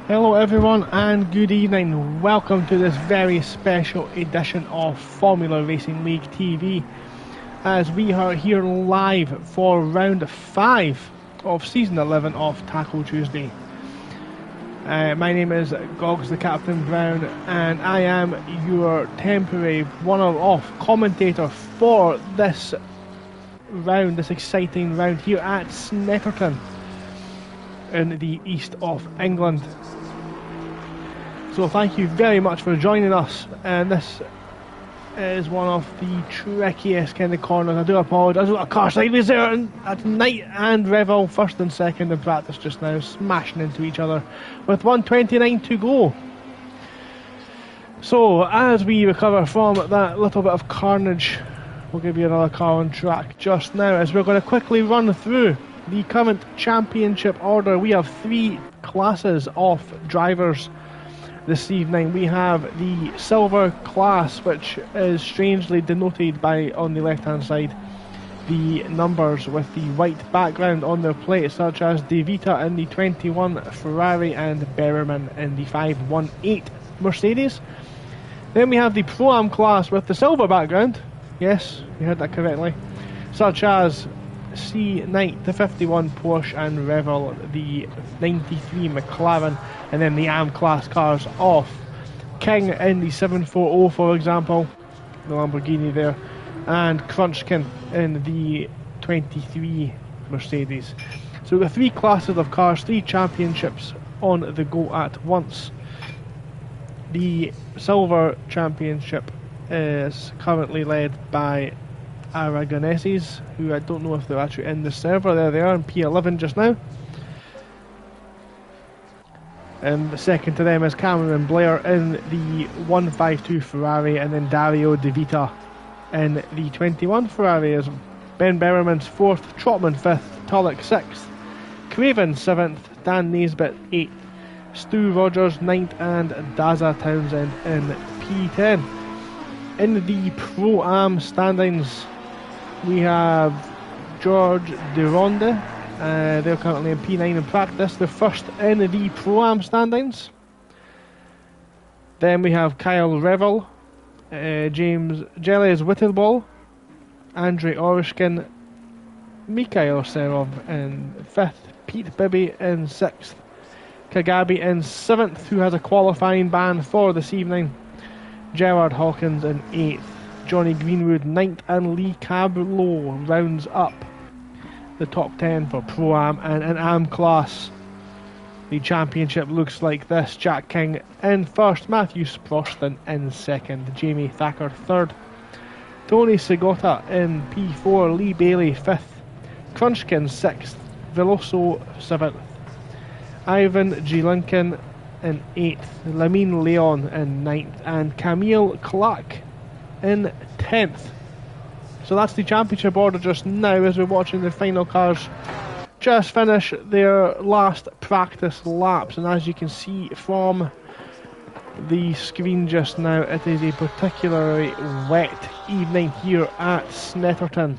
Hello everyone and good evening. Welcome to this very special edition of Formula Racing League TV as we are here live for round 5 of season 11 of Tackle Tuesday. My name is Gogs the Captain Brown and I am your temporary one-off commentator for this round, this exciting round here at Snetterton in the east of England. So thank you very much for joining us, and this is one of the trickiest kind of corners. I do apologise, I've got a car sideways there at Knight and Revel, first and second in practice just now, smashing into each other with 1:29 to go. So as we recover from that little bit of carnage, we'll give you another car on track just now as we're going to quickly run through the current championship order. We have 3 classes of drivers this evening. We have the silver class, which is strangely denoted by, on the left hand side, the numbers with the white background on their plates, such as De Vita in the 21 Ferrari and Bererman in the 518 Mercedes. Then we have the Pro-Am class with the silver background, yes, you heard that correctly, such as C. Knight, the 51 Porsche, and Revel, the 93 McLaren, and then the AM class cars of King in the 740, for example, the Lamborghini there, and Crunchkin in the 23 Mercedes. So we've got 3 classes of cars, 3 championships on the go at once. The silver championship is currently led by Aragoneses, who I don't know if they're actually in the server. There they are in P11 just now. And the second to them is Cameron Blair in the 152 Ferrari, and then Dario De Vita in the 21 Ferrari. As Ben Bererman's 4th, Trotman 5th, Tulloch 6th, Craven 7th, Dan Naisbitt 8th, Stu Rogers 9th, and Daza Townsend in P10. In the Pro-Am standings, we have George Deronde. They're currently in P9 in practice. They're first in the Pro-Am standings. Then we have Kyle Revel, James Jellies Whittleball, Andrei Orishkin, Mikhail Serov in 5th, Pete Bibby in 6th, Kagabi in 7th, who has a qualifying ban for this evening, Gerard Hawkins in 8th, Johnny Greenwood 9th, and Lee Cablow rounds up the top 10 for Pro-Am. And in Am class, the championship looks like this: Jack King in 1st, Matthew Sproston in 2nd, Jamie Thacker 3rd, Tony Segota in P4, Lee Bailey 5th, Crunchkin 6th, Veloso 7th, Ivan G. Lincoln in 8th, Lamine Leon in 9th, and Camille Clark in 10th. So that's the championship order just now as we're watching the final cars just finish their last practice laps. And as you can see from the screen just now, it is a particularly wet evening here at Snetterton.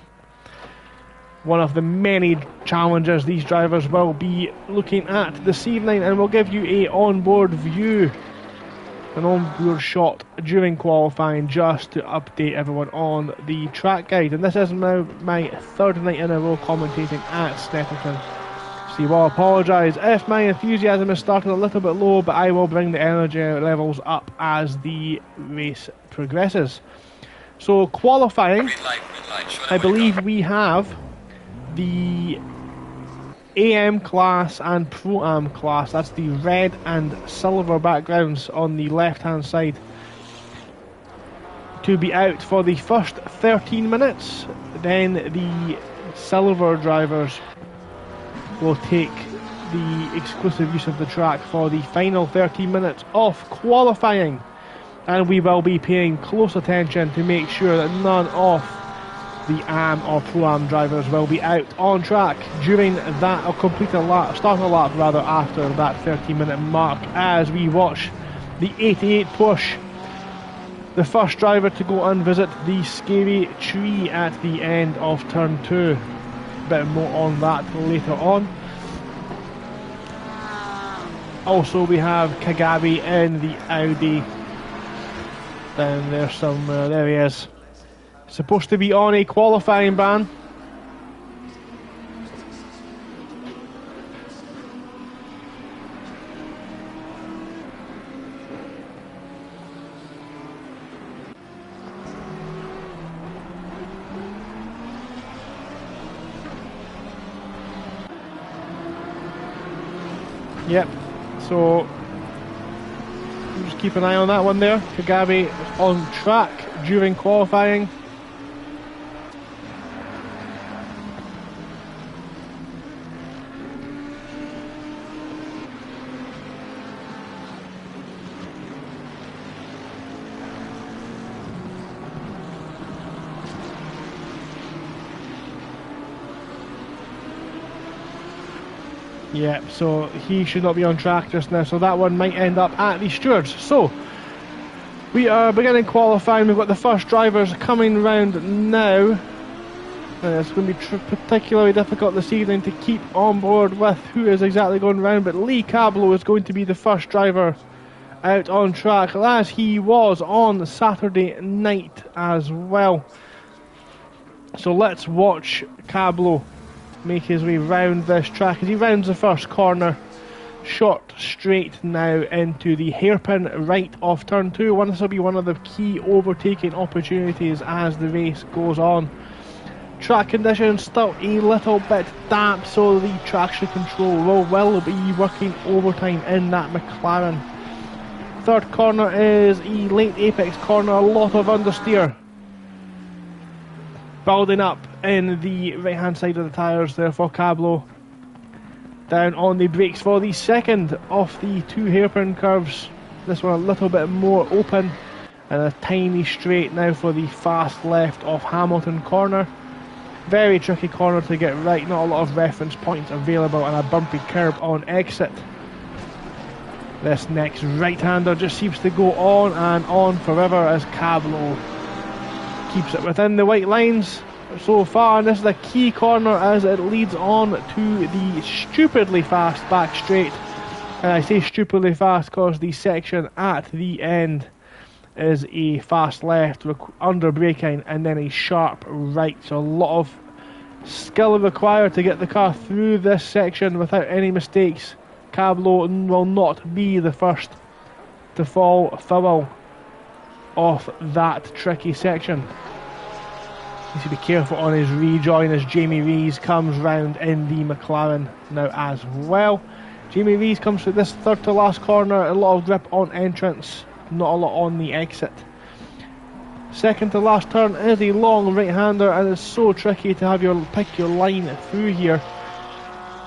One of the many challenges these drivers will be looking at this evening, and we'll give you a onboard view, an onboard shot during qualifying, just to update everyone on the track guide. And this is now my 3rd night in a row commentating at Snetterton. So you will apologise if my enthusiasm is starting a little bit low, but I will bring the energy levels up as the race progresses. So qualifying, I believe we have the AM class and Pro-Am class. That's the red and silver backgrounds on the left hand side, to be out for the first 13 minutes. Then the silver drivers will take the exclusive use of the track for the final 13 minutes of qualifying, and we will be paying close attention to make sure that none of the AM or Pro-Am drivers will be out on track during that, or complete a lap, start a lap rather, after that 30-minute mark, as we watch the 88 Porsche, the first driver to go and visit the scary tree at the end of turn 2. A bit more on that later on. Also we have Kagabi in the Audi. Down there somewhere, there he is. Supposed to be on a qualifying ban. Yep, so just keep an eye on that one there. Kagabi is on track during qualifying. Yeah, so he should not be on track just now, so that one might end up at the stewards. So, we are beginning qualifying. We've got the first drivers coming round now. It's going to be particularly difficult this evening to keep on board with who is exactly going round, but Lee Cablo is going to be the first driver out on track, as he was on Saturday night as well. So let's watch Cablo make his way round this track as he rounds the first corner. Short straight now into the hairpin right of turn 2. This will be one of the key overtaking opportunities as the race goes on. Track conditions still a little bit damp, so the traction control will be working overtime in that McLaren. Third corner is a late apex corner, a lot of understeer building up in the right hand side of the tyres there for Cablo. Down on the brakes for the second of the two hairpin curves. This one a little bit more open, and a tiny straight now for the fast left of Hamilton corner. Very tricky corner to get right, not a lot of reference points available, and a bumpy curb on exit. This next right-hander just seems to go on and on forever as Cablo keeps it within the white lines so far, and this is a key corner as it leads on to the stupidly fast back straight. And I say stupidly fast because the section at the end is a fast left under braking and then a sharp right, so a lot of skill required to get the car through this section without any mistakes. Cablo will not be the first to fall foul of that tricky section. Needs to be careful on his rejoin as Jamie Rees comes round in the McLaren now as well. Jamie Rees comes through this third to last corner, a lot of grip on entrance, not a lot on the exit. Second to last turn is a long right-hander, and it's so tricky to have pick your line through here.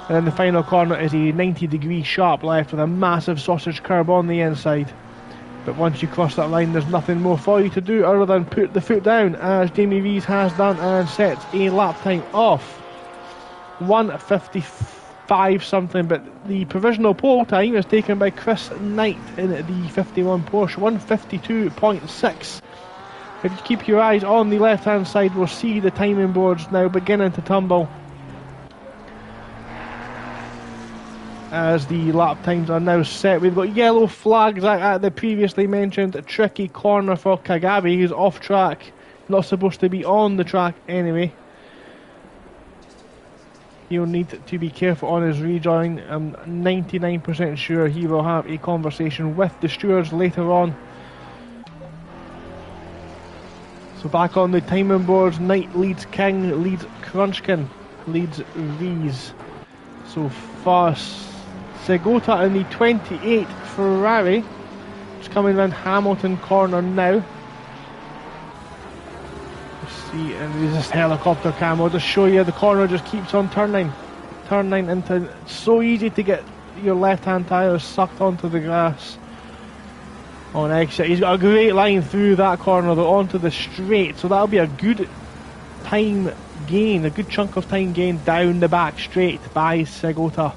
And then the final corner is a 90-degree sharp left with a massive sausage curb on the inside. But once you cross that line, there's nothing more for you to do other than put the foot down, as Jamie Rees has done, and sets a lap time of 1:55 something. But the provisional pole time is taken by Chris Knight in the 51 Porsche, 1:52.6. If you keep your eyes on the left hand side, we'll see the timing boards now beginning to tumble as the lap times are now set. We've got yellow flags at the previously mentioned tricky corner for Kagabi, who's off track, not supposed to be on the track anyway. He'll need to be careful on his rejoin. I'm 99% sure he will have a conversation with the stewards later on. So back on the timing boards, Knight leads King, leads Crunchkin, leads Rees. So far, Segota in the 28 Ferrari, just coming around Hamilton corner now. See, and there's this helicopter cam. I'll just show you, the corner just keeps on turning into, it's so easy to get your left hand tyres sucked onto the grass on exit. He's got a great line through that corner though onto the straight, so that'll be a good time gain, a good chunk of time gain down the back straight by Segota.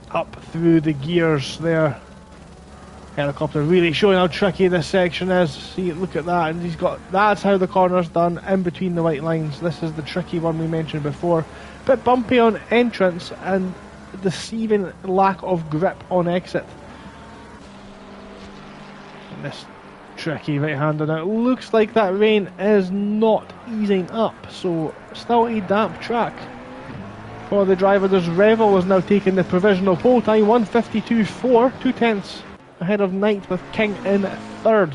Up through the gears there. Helicopter really showing how tricky this section is. See, look at that, and that's how the corner's done, in between the white lines. This is the tricky one we mentioned before. Bit bumpy on entrance, and deceiving lack of grip on exit. And this tricky right-hander now. It looks like that rain is not easing up, so still a damp track for the driver. There's Revel is now taking the provisional pole time, 1:52.4, 2/10 ahead of Knight with King in third.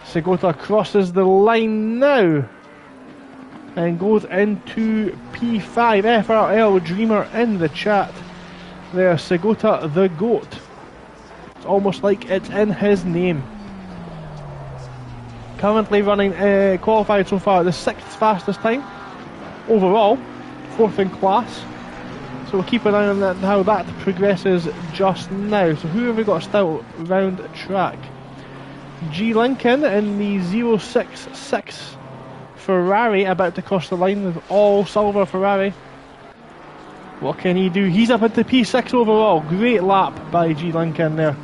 Segota crosses the line now and goes into P5. FRL Dreamer in the chat there. Segota the GOAT. It's almost like it's in his name. Currently running qualified so far at the 6th fastest time overall, 4th in class. So we'll keep an eye on that, how that progresses just now. So who have we got still round track? G Lincoln in the 066 Ferrari about to cross the line with all silver Ferrari. What can he do? He's up into P6 overall. Great lap by G Lincoln there.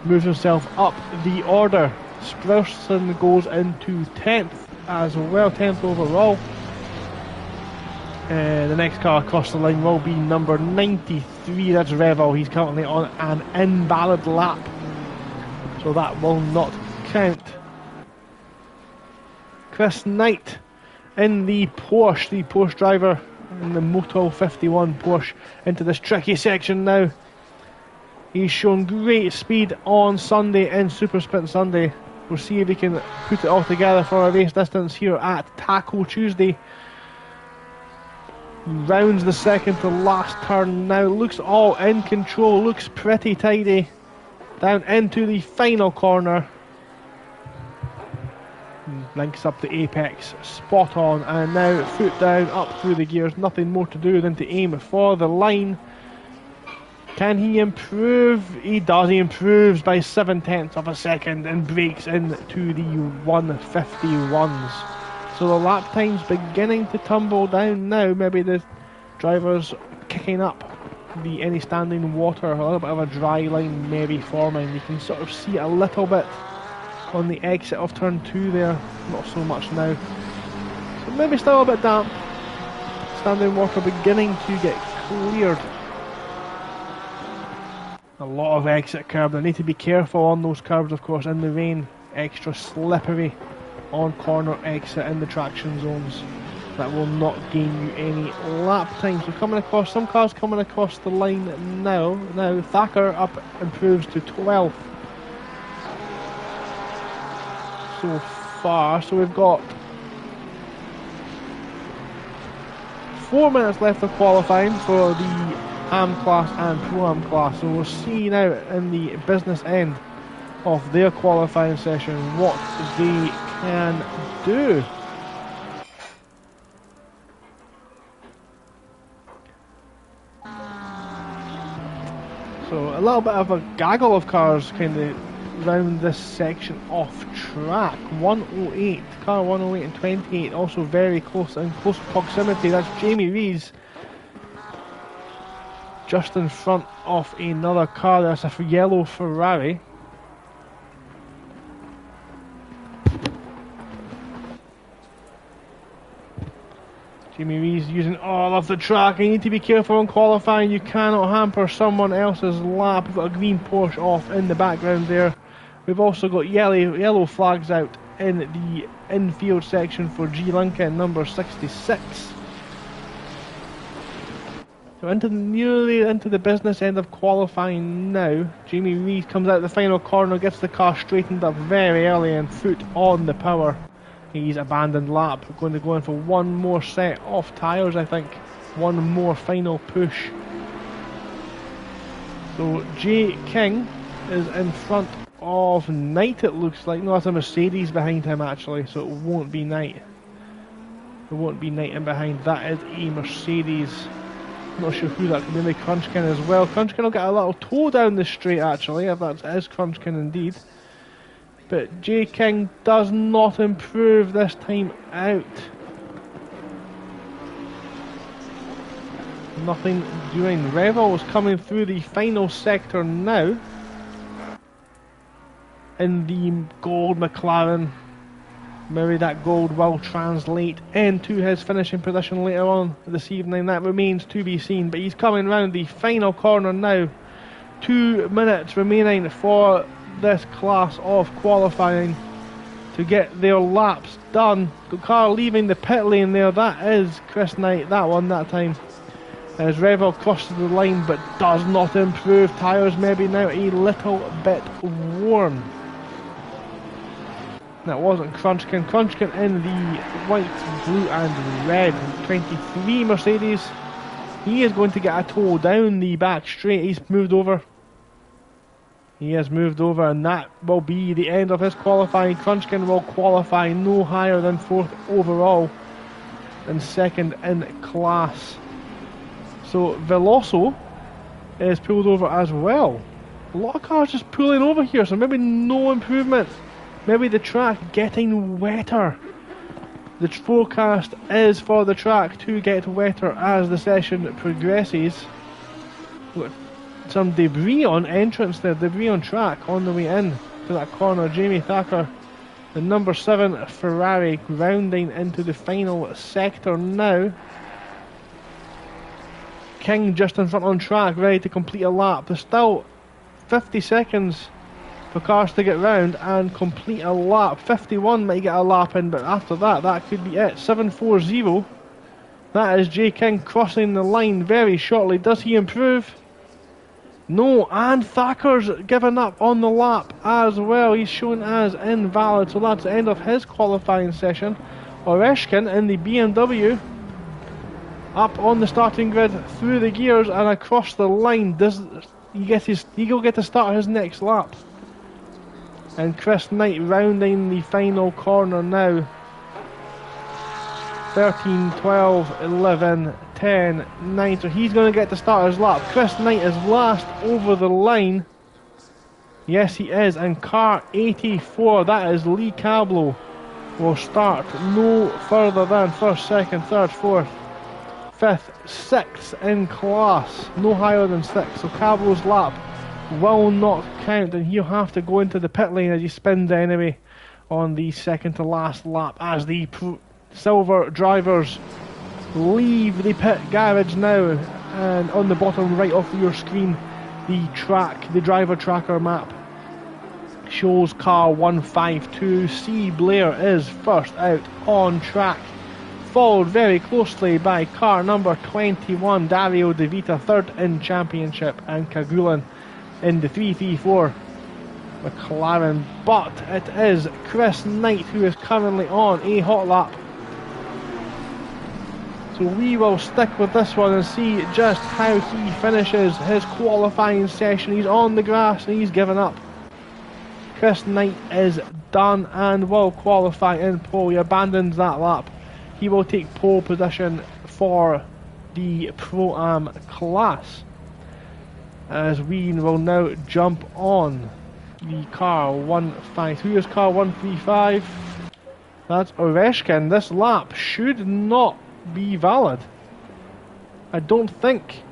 Moves himself up the order. Sprouson goes into 10th as well, 10th overall. The next car across the line will be number 93, that's Revel. He's currently on an invalid lap, so that will not count. Chris Knight in the Porsche driver in the Moto 51 Porsche into this tricky section now. He's shown great speed on Sunday in Super Sprint Sunday. We'll see if he can put it all together for a race distance here at Taco Tuesday. Rounds the second to last turn now. Looks all in control. Looks pretty tidy. Down into the final corner. Links up the apex. Spot on. And now foot down, up through the gears. Nothing more to do than to aim for the line. Can he improve? He does. He improves by 7/10 of a second and breaks into the 151s. So the lap time's beginning to tumble down now. Maybe the driver's kicking up any standing water. A little bit of a dry line maybe forming. You can sort of see a little bit on the exit of turn 2 there. Not so much now. So maybe still a bit damp. Standing water beginning to get cleared. A lot of exit curbs. I need to be careful on those curbs, of course, in the rain. Extra slippery on corner exit in the traction zones. That will not gain you any lap time. So coming across, some cars coming across the line now. Now Thacker up improves to 12th so far. So we've got 4 minutes left of qualifying for the Am class and Pro-Am class. So we'll see now in the business end of their qualifying session what they can do. So a little bit of a gaggle of cars kind of round this section off track. 108, car 108 and 28, also very close in close proximity. That's Jamie Rees just in front of another car. That's a yellow Ferrari. Jamie Rees using all of the track. You need to be careful in qualifying. You cannot hamper someone else's lap. We've got a green Porsche off in the background there. We've also got yellow flags out in the infield section for G Lincoln, number 66. So nearly into the business end of qualifying now. Jamie Rees comes out the final corner, gets the car straightened up very early and foot on the power. He's abandoned lap. We're going to go in for one more set of tyres, I think. One more final push. So Jay King is in front of Knight, it looks like. No, that's a Mercedes behind him actually, so it won't be Knight. It won't be Knight in behind. That is a Mercedes. Not sure who that could be. Maybe Crunchkin as well. Crunchkin will get a little toe down the straight actually, if that is Crunchkin indeed. But Jay King does not improve this time out. Nothing doing. Revel is coming through the final sector now in the gold McLaren. Maybe that gold will translate into his finishing position later on this evening. That remains to be seen. But he's coming round the final corner now. 2 minutes remaining for this class of qualifying to get their laps done. Car leaving the pit lane there. That is Chris Knight. That one that time. As Revel crosses the line but does not improve. Tyres maybe now a little bit worn. That wasn't Crunchkin. Crunchkin in the white, blue and red 23 Mercedes. He is going to get a tow down the back straight. He's moved over. He has moved over, and that will be the end of his qualifying. Crunchkin will qualify no higher than 4th overall and 2nd in class. So Veloso is pulled over as well. A lot of cars just pulling over here, so maybe no improvement. Maybe the track getting wetter. The forecast is for the track to get wetter as the session progresses. Got some debris on entrance there, debris on track on the way in to that corner. Jamie Thacker, the number 7 Ferrari, rounding into the final sector now. King just in front on track, ready to complete a lap. There's still 50 seconds for cars to get round and complete a lap. 51 might get a lap in, but after that, that could be it. 740. That is J King crossing the line very shortly. Does he improve? No, and Thacker's given up on the lap as well. He's shown as invalid, so that's the end of his qualifying session. Oreshkin in the BMW up on the starting grid, through the gears and across the line. Does he'll get to start his next lap? And Chris Knight rounding the final corner now. 13, 12, 11, 10, 9. So he's going to get to start his lap. Chris Knight is last over the line. Yes, he is. And car 84, that is Lee Cablow, will start no further than 1st, 2nd, 3rd, 4th, 5th, 6th in class. No higher than 6. So Cablow's lap will not count, and he'll have to go into the pit lane as he spins anyway on the 2nd to last lap as the silver drivers leave the pit garage now. And on the bottom right of your screen, the driver tracker map shows car 152. C. Blair is first out on track, followed very closely by car number 21, Dario De Vita, 3rd in championship, and Kagulin in the 334 McLaren. But it is Chris Knight who is currently on a hot lap. So we will stick with this one and see just how he finishes his qualifying session. He's on the grass and he's given up. Chris Knight is done and will qualify in pole. He abandons that lap. He will take pole position for the Pro-Am class, as we will now jump on the car 153. Who is car 135? That's Oreshkin. This lap should not be valid. I don't think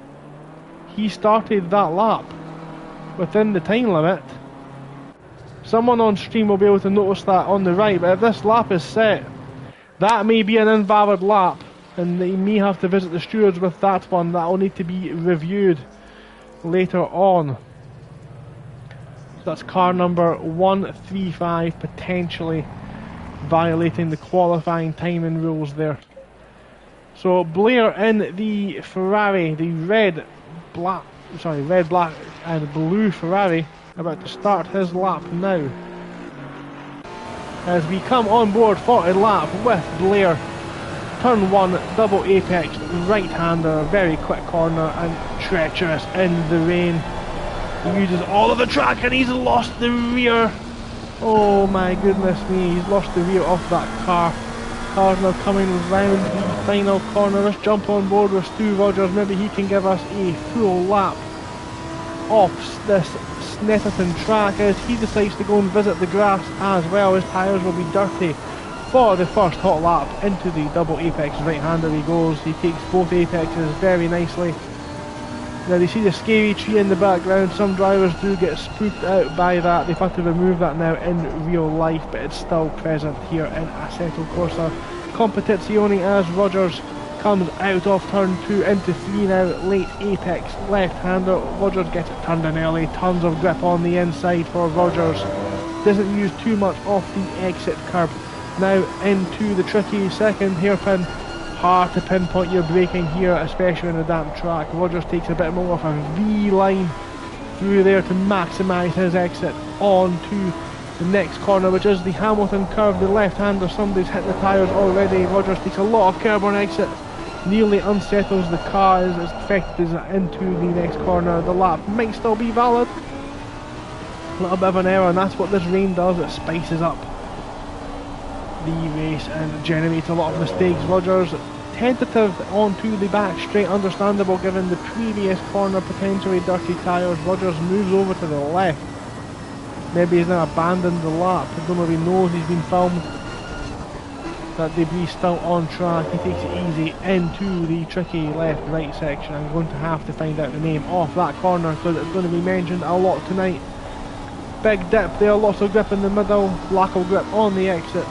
he started that lap within the time limit. Someone on stream will be able to notice that on the right, but if this lap is set, that may be an invalid lap, and they may have to visit the stewards with that one. That will need to be reviewed later on. So that's car number 135 potentially violating the qualifying timing rules there. So Blair in the Ferrari, the red, black and blue Ferrari, about to start his lap now. As we come on board for a lap with Blair. Turn 1, double apex, right-hander, very quick corner and treacherous in the rain. He uses all of the track and he's lost the rear. Oh my goodness me, he's lost the rear of that car. Car's now coming round the final corner. Let's jump on board with Stu Rogers. Maybe he can give us a full lap off this Snetterton track as he decides to go and visit the grass as well. His tyres will be dirty for the first hot lap. Into the double apex right-hander he goes. He takes both apexes very nicely. Now you see the scary tree in the background. Some drivers do get spooked out by that. They've had to remove that now in real life, but it's still present here in Assetto Corsa Competizione as Rogers comes out of turn 2 into 3 now. Late apex left-hander. Rogers gets it turned in early. Tons of grip on the inside for Rogers. Doesn't use too much off the exit curb. Now into the tricky second hairpin. Hard to pinpoint your braking here, especially on a damp track. Rogers takes a bit more of a V line through there to maximise his exit onto the next corner, which is the Hamilton curve. The left-hander, somebody's hit the tyres already. Rogers takes a lot of curb on exit, nearly unsettles the car as it's affected into the next corner. The lap might still be valid. A little bit of an error, and that's what this rain does. It spices up the race and generates a lot of mistakes. Rogers tentative onto the back straight, understandable given the previous corner, potentially dirty tyres. Rogers moves over to the left. Maybe he's now abandoned the lap. I don't know if he knows he's been filmed. That debris still on track. He takes it easy into the tricky left-right section. I'm going to have to find out the name of that corner because it's going to be mentioned a lot tonight. Big dip there, lots of grip in the middle, lack of grip on the exit.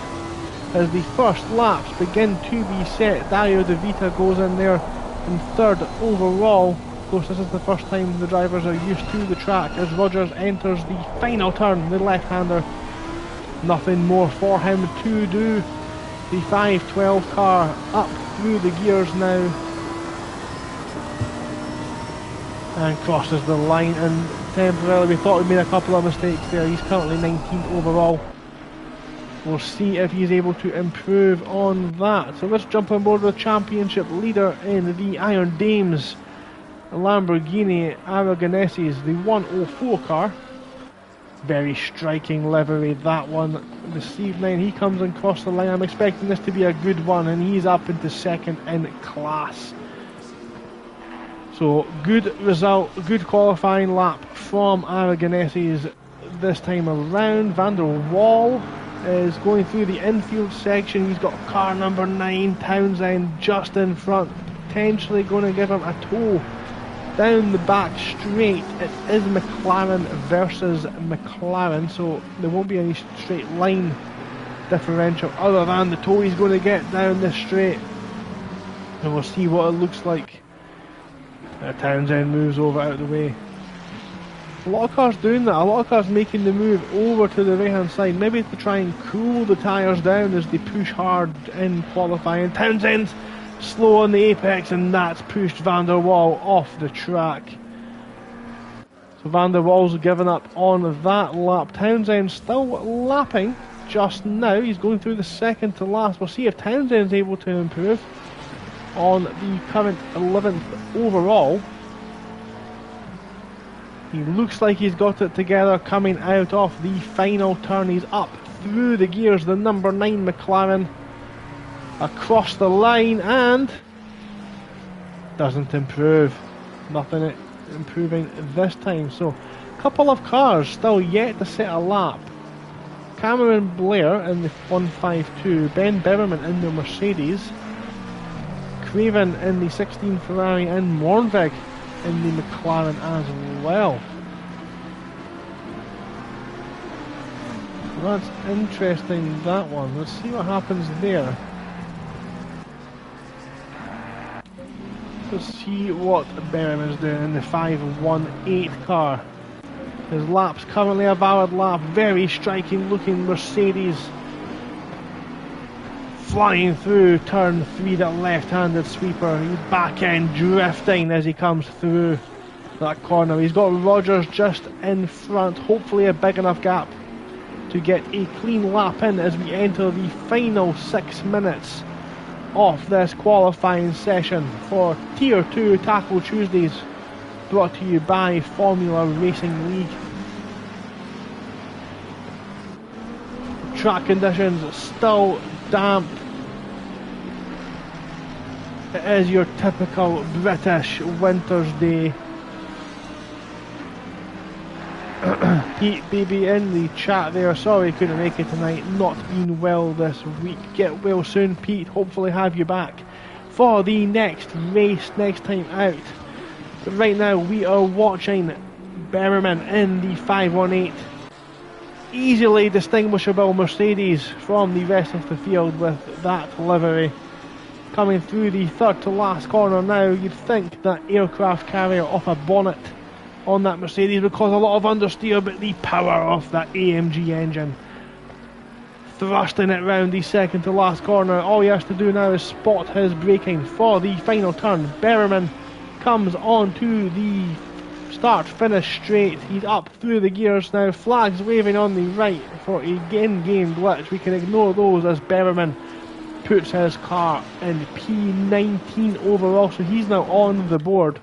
As the first laps begin to be set, Dario De Vita goes in there in third overall. Of course, this is the first time the drivers are used to the track as Rogers enters the final turn, the left-hander. Nothing more for him to do. The 512 car up through the gears now and crosses the line, and temporarily we thought we'd made a couple of mistakes there. He's currently 19th overall. We'll see if he's able to improve on that. So let's jump on board the championship leader in the Iron Dames Lamborghini Aragoneses, the 104 car. Very striking livery, that one this evening. He comes and across the line. I'm expecting this to be a good one, and he's up into second in class. So good result, good qualifying lap from Aragoneses this time around. Van der Waal is going through the infield section. He's got car number 9, Townsend, just in front, potentially going to give him a tow down the back straight. It is McLaren versus McLaren, so there won't be any straight line differential other than the tow he's going to get down this straight, and we'll see what it looks like. Townsend moves over out of the way. A lot of cars doing that, a lot of cars making the move over to the right hand side, maybe to try and cool the tyres down as they push hard in qualifying. Townsend's slow on the apex, and that's pushed Van der Waal off the track. So Van der Waal's given up on that lap. Townsend still lapping just now. He's going through the second to last. We'll see if Townsend's able to improve on the current 11th overall. He looks like he's got it together coming out of the final turn. He's up through the gears, the number 9 McLaren, across the line, and doesn't improve. Nothing improving this time. So a couple of cars still yet to set a lap. Cameron Blair in the 152, Ben Beverman in the Mercedes, Craven in the 16 Ferrari, and Mornvig in the McLaren as well. That's interesting, that one. Let's see what happens there. Let's see what Berriman's doing in the 518 car. His lap's currently a valid lap. Very striking looking Mercedes. Flying through turn 3, that left-handed sweeper. He's back end drifting as he comes through that corner. He's got Rogers just in front. Hopefully a big enough gap to get a clean lap in as we enter the final 6 minutes of this qualifying session for Tier 2 Tackle Tuesdays, brought to you by Formula Racing League. Track conditions still damp. It is your typical British winter's day. Pete Baby in the chat there, sorry couldn't make it tonight, not been well this week. Get well soon, Pete, hopefully have you back for the next race next time out. But right now we are watching Berriman in the 518. Easily distinguishable Mercedes from the rest of the field with that livery. Coming through the third to last corner now, you'd think that aircraft carrier off a bonnet on that Mercedes would cause a lot of understeer, but the power of that AMG engine thrusting it round the second to last corner. All he has to do now is spot his braking for the final turn. Berriman comes on to the start finish straight. He's up through the gears now, flags waving on the right for a in-game glitch. We can ignore those as Berriman puts his car in P19 overall, so he's now on the board.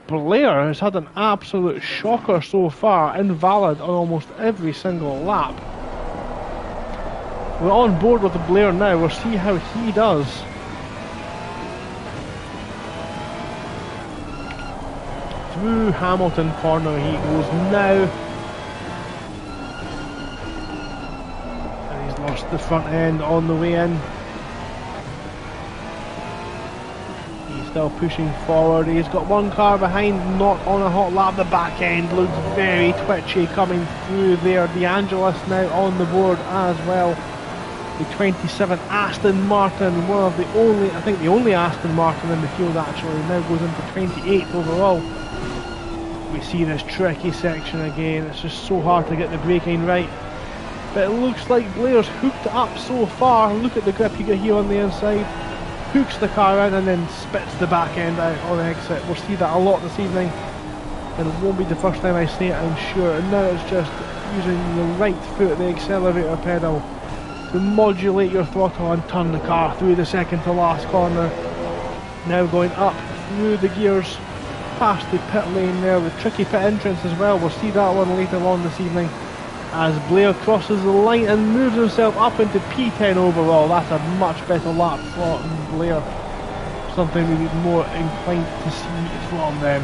Blair has had an absolute shocker so far, invalid on almost every single lap. We're on board with Blair now, we'll see how he does. Through Hamilton corner he goes now. And he's lost the front end on the way in. Still pushing forward. He's got one car behind, not on a hot lap. The back end looks very twitchy coming through there. De Angelis now on the board as well. The 27 Aston Martin, one of the only, I think the only Aston Martin in the field actually, now goes into 28th overall. We see this tricky section again. It's just so hard to get the braking right. But it looks like Blair's hooked up so far. Look at the grip you get here on the inside. Hooks the car in and then spits the back end out on exit. We'll see that a lot this evening, and it won't be the first time I say it, I'm sure. And now it's just using the right foot, the accelerator pedal, to modulate your throttle and turn the car through the second to last corner. Now going up through the gears, past the pit lane there with tricky pit entrance as well. We'll see that one later on this evening, as Blair crosses the line and moves himself up into P10 overall. That's a much better lap for Blair. Something we'd be more inclined to see from them.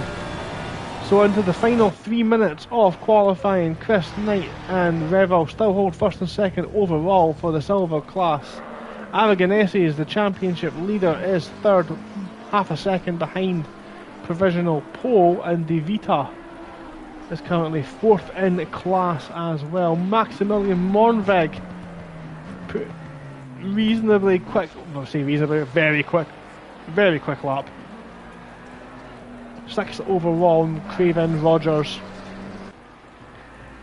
So into the final 3 minutes of qualifying, Chris Knight and Revel still hold first and second overall for the silver class. Aragonese is the championship leader, is third, half a second behind provisional pole, and De Vita is currently fourth in class as well. Maximilian Mornveg put reasonably quick, well, say reasonably, very quick lap. Sixth overall, Craven, Rogers,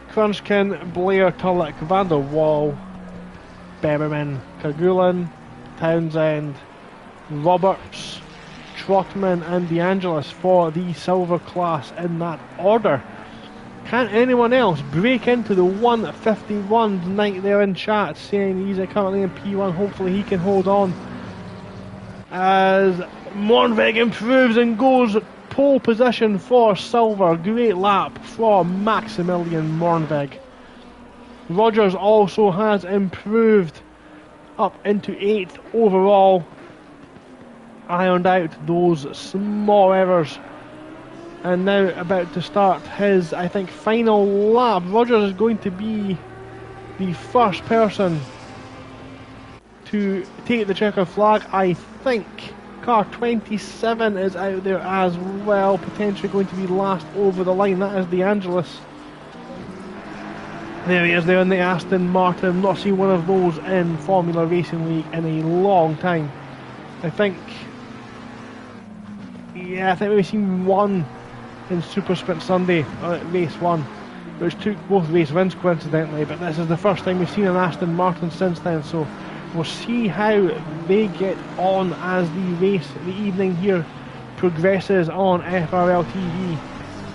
Crunchkin, Blair, Tulloch, Van der Waal, Berriman, Kerguelen, Townsend, Roberts, Trotman and De Angelis for the silver class in that order. Can anyone else break into the 151 tonight? There in chat saying he's currently in P1. Hopefully he can hold on as Mornveg improves and goes pole position for silver. Great lap from Maximilian Mornveg. Rogers also has improved up into 8th overall. Ironed out those small errors. And now about to start his, I think, final lap. Rogers is going to be the first person to take the checkered flag. I think car 27 is out there as well, potentially going to be last over the line. That is De Angelis. There he is there in the Aston Martin. Not seen one of those in Formula Racing League in a long time. I think we've seen one in Super Sprint Sunday, race 1, which took both race wins coincidentally, but this is the first time we've seen an Aston Martin since then, so we'll see how they get on as the evening here progresses on FRL TV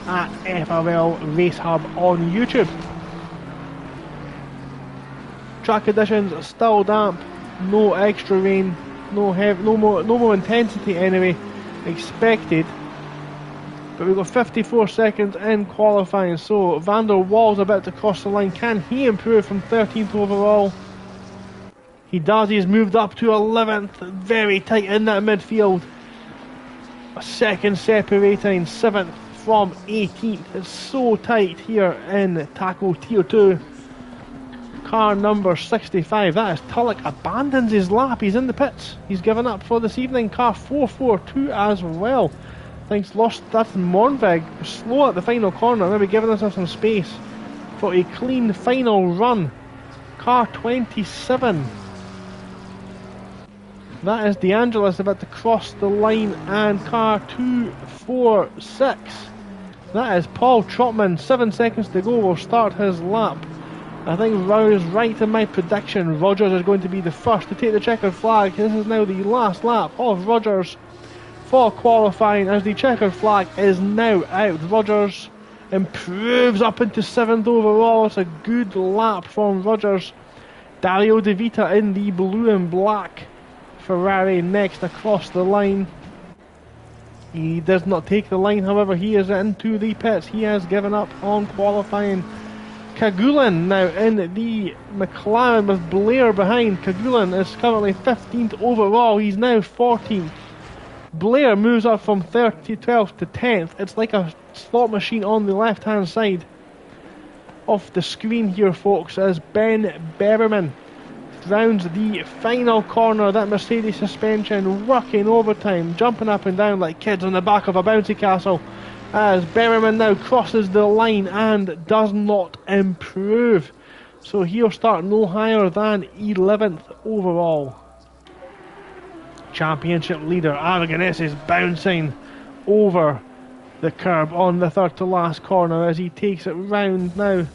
at FRL Race Hub on YouTube. Track conditions still damp, no extra rain, no more intensity anyway expected. But we've got 54 seconds in qualifying, so Van der Waal's about to cross the line. Can he improve from 13th overall? He does. He's moved up to 11th, very tight in that midfield. A second separating 7th from 18th. It's so tight here in Taco Tier 2. Car number 65, that is Tulloch, abandons his lap. He's in the pits. He's given up for this evening. Car 442 as well. Thanks, lost that Mornvig. Slow at the final corner, maybe giving us some space for a clean final run. Car 27. That is DeAngelis about to cross the line, and car 246. That is Paul Trotman. 7 seconds to go. Will start his lap. I think I was right in my prediction. Rogers is going to be the first to take the checkered flag. This is now the last lap of Rogers for qualifying, as the checkered flag is now out. Rogers improves up into 7th overall. It's a good lap from Rogers. Dario De Vita in the blue and black Ferrari next across the line. He does not take the line, however, he is into the pits. He has given up on qualifying. Kagulin now in the McLaren with Blair behind. Kagulin is currently 15th overall. He's now 14th. Blair moves up from 12th to 10th. It's like a slot machine on the left hand side of the screen here, folks, as Ben Berriman rounds the final corner. That Mercedes suspension working overtime, jumping up and down like kids on the back of a bouncy castle, as Berriman now crosses the line and does not improve. So he'll start no higher than 11th overall. Championship leader Aragonese is bouncing over the curb on the third to last corner as he takes it round now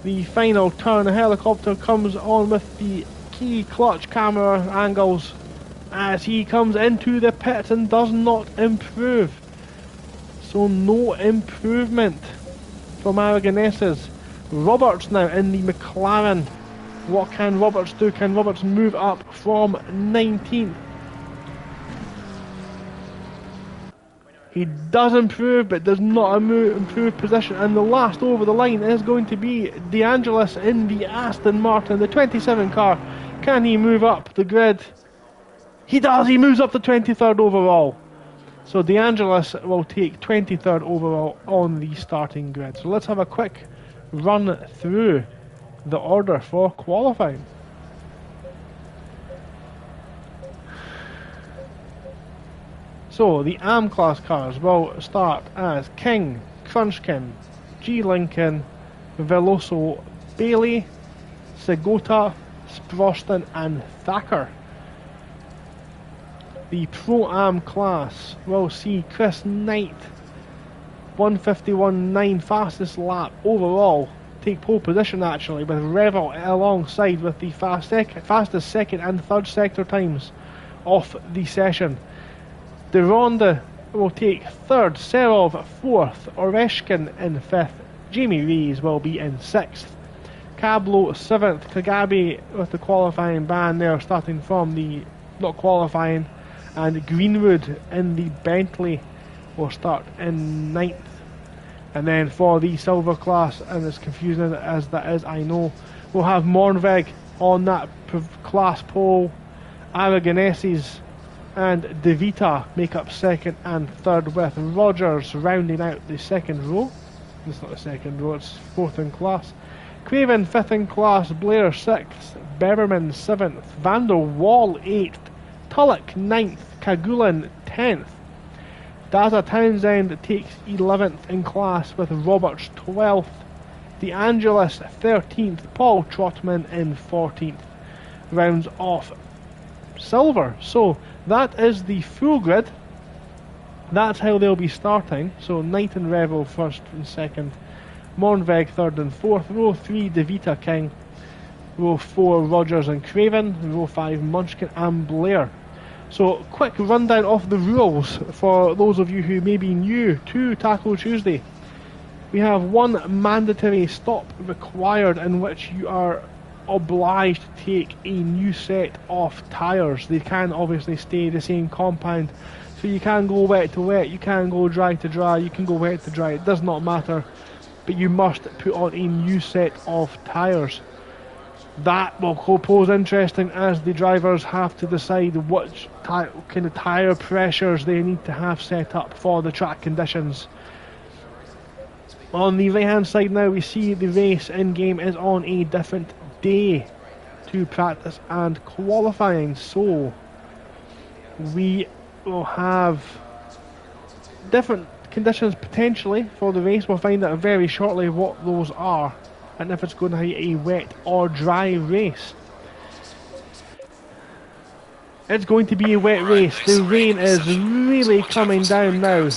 the final turn. A helicopter comes on with the key clutch camera angles as he comes into the pits and does not improve. So no improvement from Aragonese's. Roberts now in the McLaren. What can Roberts do? Can Roberts move up from 19th? He does improve, but does not improve position. And the last over the line is going to be DeAngelis in the Aston Martin, the 27 car. Can he move up the grid? He does. He moves up to 23rd overall. So DeAngelis will take 23rd overall on the starting grid. So let's have a quick run through the order for qualifying. So the AM class cars will start as King, Crunchkin, G Lincoln, Veloso, Bailey, Segota, Sproston and Thacker. The Pro-Am class will see Chris Knight, 151.9, fastest lap overall, take pole position actually, with Revel alongside with the fastest second and third sector times of the session. De Ronde will take third, Serov fourth, Oreshkin in fifth, Jamie Rees will be in sixth, Cablo 7th, Kagabi with the qualifying ban there starting from the not qualifying, and Greenwood in the Bentley will start in 9th. And then for the silver class, and as confusing as that is, I know, we'll have Mornvig on that class pole, Aragonese's and De Vita make up second and third, with Rogers rounding out the second row. It's not the second row, it's fourth in class. Craven 5th in class, Blair 6th, Berberman 7th, Van der Wall 8th, Tulloch 9th, Kagulin 10th. Daza Townsend takes 11th in class with Roberts 12th, DeAngelis 13th, Paul Trotman in 14th. Rounds off silver. So that is the full grid. That's how they'll be starting. So Knight and Revel first and second, Mornvig third and fourth, row 3 De Vita King, row 4 Rogers and Craven, row 5 Munchkin and Blair. So quick rundown of the rules for those of you who may be new to Taco Tuesday. We have one mandatory stop required in which you are obliged to take a new set of tyres. They can obviously stay the same compound, so you can go wet to wet, you can go dry to dry, you can go wet to dry, it does not matter, but you must put on a new set of tyres. That will pose interesting as the drivers have to decide which kind of tyre pressures they need to have set up for the track conditions. On the right hand side now, we see the race in game is on a different day to practice and qualifying, so we will have different conditions potentially for the race. We'll find out very shortly what those are and if it's going to be a wet or dry race. It's going to be a wet race. The rain is really coming down now,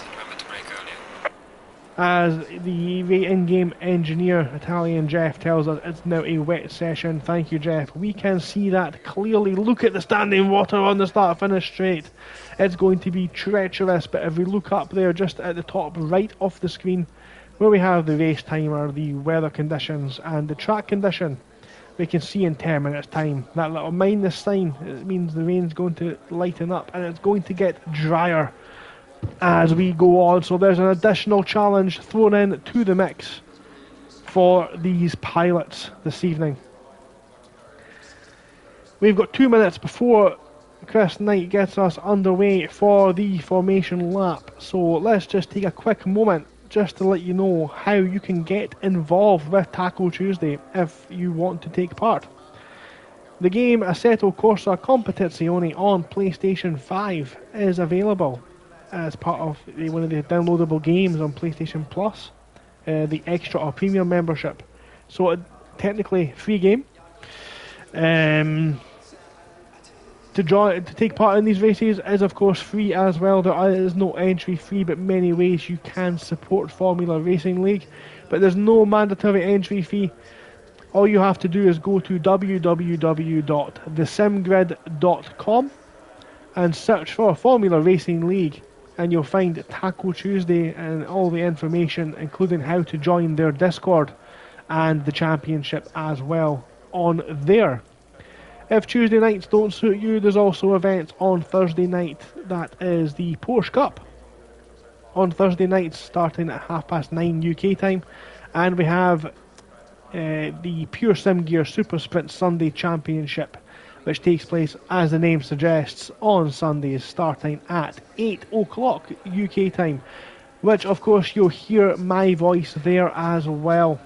as the in-game engineer, Italian Jeff, tells us it's now a wet session. Thank you, Jeff. We can see that clearly. Look at the standing water on the start-finish straight. It's going to be treacherous, but if we look up there just at the top right of the screen, where we have the race timer, the weather conditions and the track condition, we can see in 10 minutes time that little minus sign. It means the rain's going to lighten up and it's going to get drier as we go on. So there's an additional challenge thrown in to the mix for these pilots this evening. We've got 2 minutes before Chris Knight gets us underway for the formation lap, so let's just take a quick moment just to let you know how you can get involved with Taco Tuesday if you want to take part. The game Assetto Corsa Competizione on PlayStation 5 is available as part of one of the downloadable games on PlayStation Plus, the extra or premium membership. So technically free game. To take part in these races is of course free as well. There is no entry fee, but many ways you can support Formula Racing League, but there's no mandatory entry fee. All you have to do is go to www.thesimgrid.com and search for Formula Racing League, and you'll find Taco Tuesday and all the information, including how to join their Discord and the championship as well, on there. If Tuesday nights don't suit you, there's also events on Thursday night. That is the Porsche Cup on Thursday nights starting at 9:30 UK time, and we have the Pure Sim Gear Super Sprint Sunday Championship, which takes place, as the name suggests, on Sundays starting at 8 o'clock UK time, which of course you'll hear my voice there as well,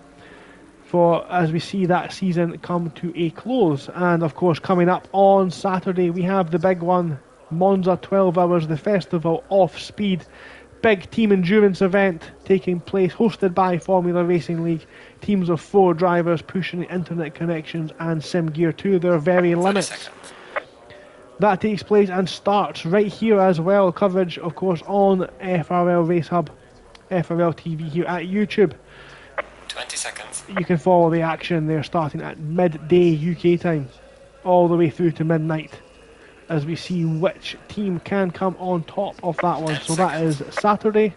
for as we see that season come to a close. And of course, coming up on Saturday we have the big one, Monza 12 Hours, the Festival of Speed, big team endurance event taking place, hosted by Formula Racing League. Teams of 4 drivers pushing the internet connections and sim gear to their very limits. That takes place and starts right here as well. Coverage of course on FRL Race Hub, FRL TV here at YouTube. 20 seconds. You can follow the action there starting at midday UK time all the way through to midnight, as we see which team can come on top of that one. So that is Saturday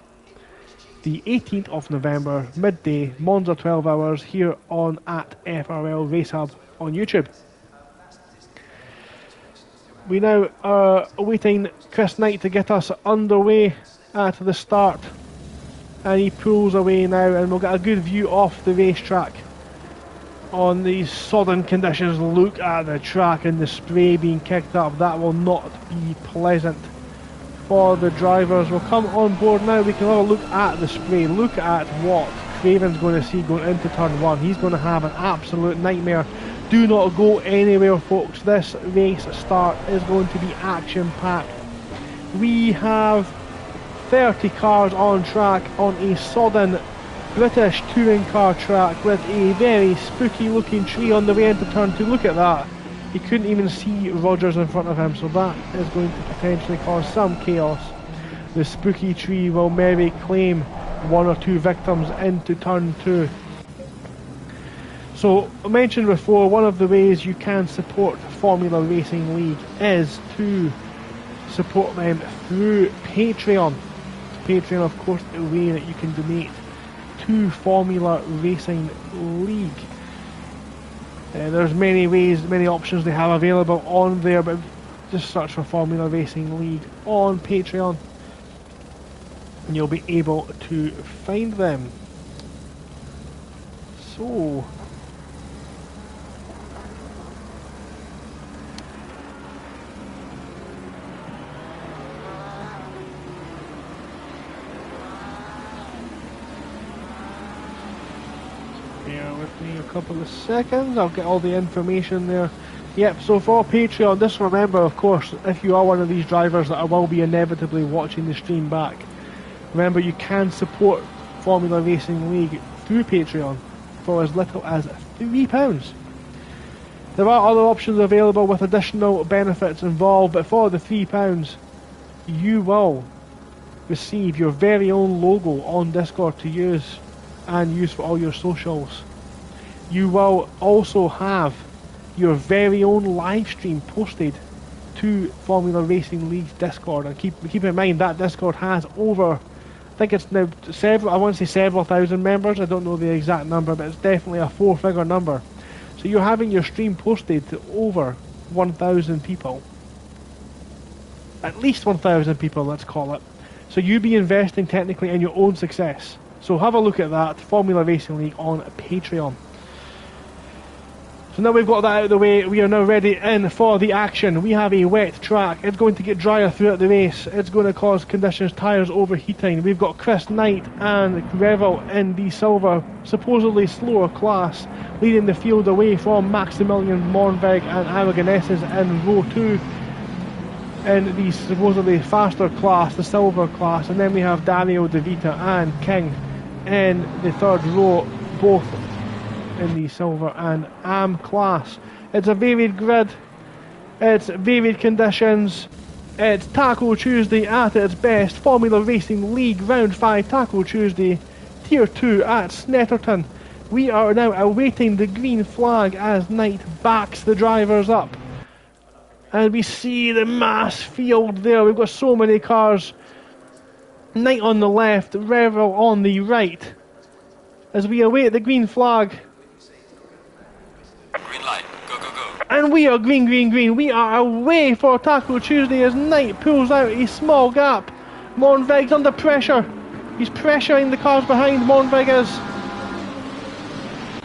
the 18th of November, midday, Monza 12 Hours here on at FRL Race Hub on YouTube. We now are awaiting Chris Knight to get us underway at the start, and he pulls away now, and we'll get a good view off the racetrack on these sodden conditions. Look at the track and the spray being kicked up. That will not be pleasant for the drivers. We'll come on board now. We can have a look at the spray. Look at what Craven's going to see going into turn 1. He's going to have an absolute nightmare. Do not go anywhere, folks. This race start is going to be action packed. We have 30 cars on track on a sodden British touring car track with a very spooky looking tree on the way into turn 2. Look at that. He couldn't even see Rogers in front of him, so that is going to potentially cause some chaos. The spooky tree will maybe claim 1 or 2 victims into turn 2. So, I mentioned before, one of the ways you can support Formula Racing League is to support them through Patreon. Patreon, of course, a way that you can donate to Formula Racing League. There's many ways, many options they have available on there, but just search for Formula Racing League on Patreon and you'll be able to find them. So, bear with me a couple of seconds, I'll get all the information there. Yep, so for Patreon, just remember, of course, if you are one of these drivers that I will be inevitably watching the stream back, Remember, you can support Formula Racing League through Patreon for as little as £3. There are other options available with additional benefits involved, but for the £3, you will receive your very own logo on Discord to use and use for all your socials. You will also have your very own live stream posted to Formula Racing League's Discord, and keep in mind that Discord has over, I think it's now several, I want to say several thousand members. I don't know the exact number, but it's definitely a 4-figure number. So you're having your stream posted to over 1,000 people, at least 1,000 people, let's call it. So you'd be investing technically in your own success. So have a look at that, Formula Racing League on Patreon. So now we've got that out of the way, we are now ready in for the action. We have a wet track. It's going to get drier throughout the race. It's going to cause conditions, tyres overheating. We've got Chris Knight and Revel in the silver, supposedly slower class, leading the field away from Maximilian Mornvig and Aragoneses in row 2 in the supposedly faster class, the silver class. And then we have Dario De Vita and King in the third row, both in the silver and AM class. It's a varied grid, it's varied conditions, it's Taco Tuesday at its best. Formula Racing League Round 5 Taco Tuesday, Tier 2 at Snetterton. We are now awaiting the green flag as Knight backs the drivers up. And we see the mass field there. We've got so many cars. Knight on the left, Revel on the right. As we await the green flag. Green light. Go, go, go. And we are green, green, green. We are away for Taco Tuesday as Knight pulls out a small gap. Mornvig's under pressure. He's pressuring the cars behind. Mornvig is.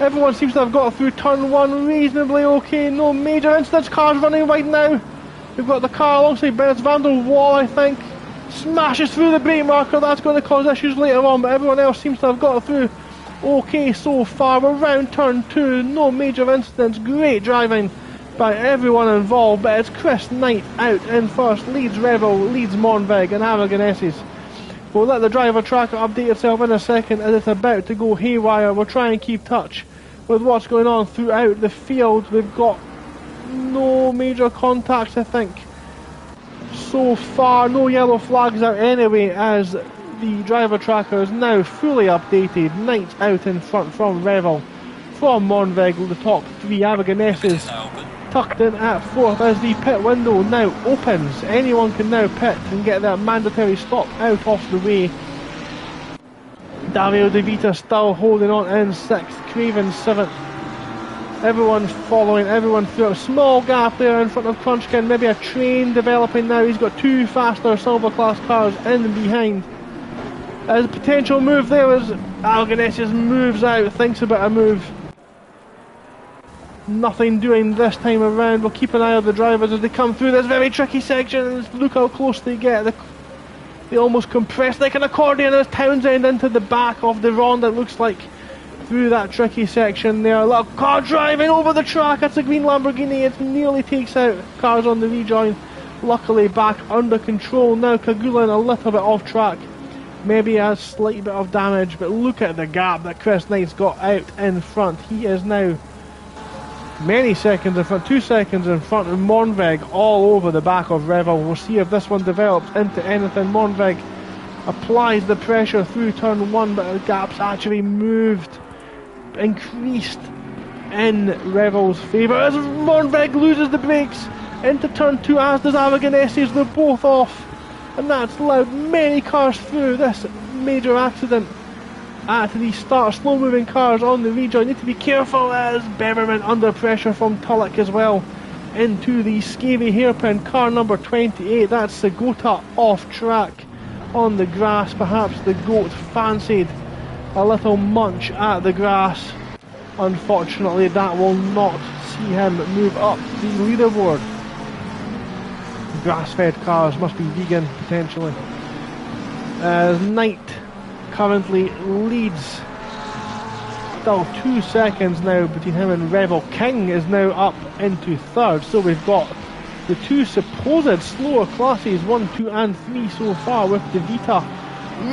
Everyone seems to have got through turn 1 reasonably okay. No major incidents. Cars running right now. We've got the car alongside Bennett van der Wall, I think. Smashes through the brake marker. That's going to cause issues later on, but everyone else seems to have got through okay so far. We're round turn 2. No major incidents. Great driving by everyone involved, but it's Chris Knight out in first. Leads Revel, leads Mornvig and Aragoneses. We'll let the driver tracker update itself in a second as it's about to go haywire. We'll try and keep touch with what's going on throughout the field. We've got no major contacts, I think. So far, no yellow flags out anyway, as the driver tracker is now fully updated. Knight's out in front from Revel. From Mornvig, the top 3, Aragoneses tucked in at 4th as the pit window now opens. Anyone can now pit and get that mandatory stop out of the way. Dario De Vita still holding on in 6th, Craven 7th. Everyone following, everyone through a small gap there in front of Crunchkin. Maybe a train developing now. He's got 2 faster silver class cars in and behind. As a potential move there as Aragoneses moves out, thinks about a move. Nothing doing this time around. We'll keep an eye on the drivers as they come through this very tricky section. Look how close they get. They almost compress like an accordion as Townsend into the back of the Ronde, it looks like, through that tricky section there. A little car driving over the track. That's a green Lamborghini. It nearly takes out cars on the rejoin. Luckily back under control now. Kagulin a little bit off track. Maybe a slight bit of damage, but look at the gap that Chris Knight's got out in front. He is now many seconds in front, 2 seconds in front of Mornvig, all over the back of Revel. We'll see if this one develops into anything. Mornvig applies the pressure through turn 1, but the gap's actually moved, increased in Revel's favour as Mornvig loses the brakes into turn 2, as does Aragoneses. They're both off, and that's allowed many cars through. This major accident at the start. Slow moving cars on the rejoin need to be careful as Beverman under pressure from Tulloch as well into the scary hairpin. Car number 28, that's Segota off track on the grass. Perhaps the goat fancied a little munch at the grass. Unfortunately, that will not see him move up the leaderboard. Grass-fed cars must be vegan potentially. As Knight currently leads. Still 2 seconds now between him and Revel. King is now up into 3rd. So we've got the 2 supposed slower classes, 1, 2 and 3 so far, with De Vita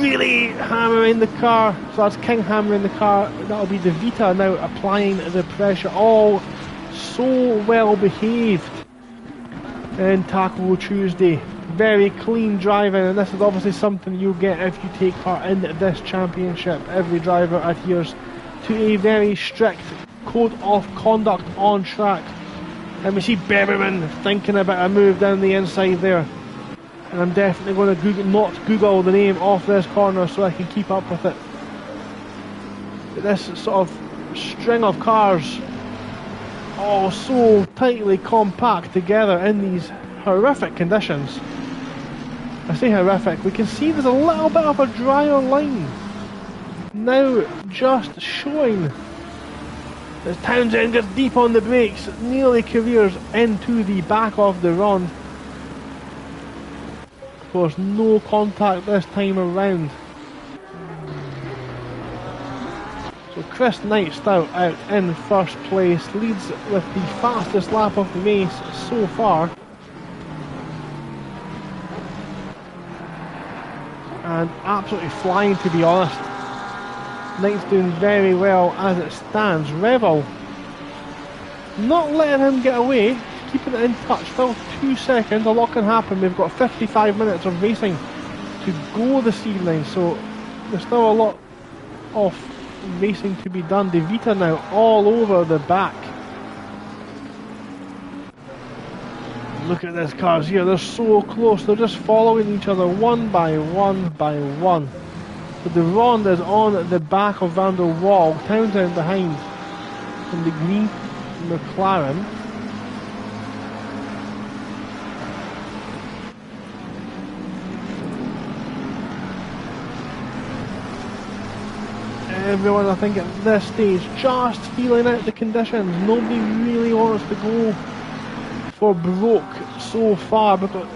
really hammering the car. So that's King hammering the car. That'll be the Vita now applying the pressure. All so well behaved in Taco Tuesday. Very clean driving, and this is obviously something you'll get if you take part in this championship. Every driver adheres to a very strict code of conduct on track. And we see Berryman thinking about a move down the inside there. And I'm definitely going to not Google the name of this corner so I can keep up with it. But this sort of string of cars, all so tightly compact together in these horrific conditions. I say horrific, we can see there's a little bit of a drier line now just showing as Townsend gets deep on the brakes, nearly careers into the back of the Ronde. Of course, no contact this time around. So Chris Knight Stout out in first place, leads with the fastest lap of the race so far. And absolutely flying, to be honest. Knight's doing very well as it stands. Revel not letting him get away, keeping it in touch. Still 2 seconds, a lot can happen. We've got 55 minutes of racing to go this evening, so there's still a lot of racing to be done. De Vita now all over the back. Look at these cars here, they're so close, they're just following each other one by one by one. But the Ronde is on the back of Van der Waal, Townsend behind in the green McLaren. Everyone, I think, at this stage just feeling out the conditions. Nobody really wants to go for broke so far. We've got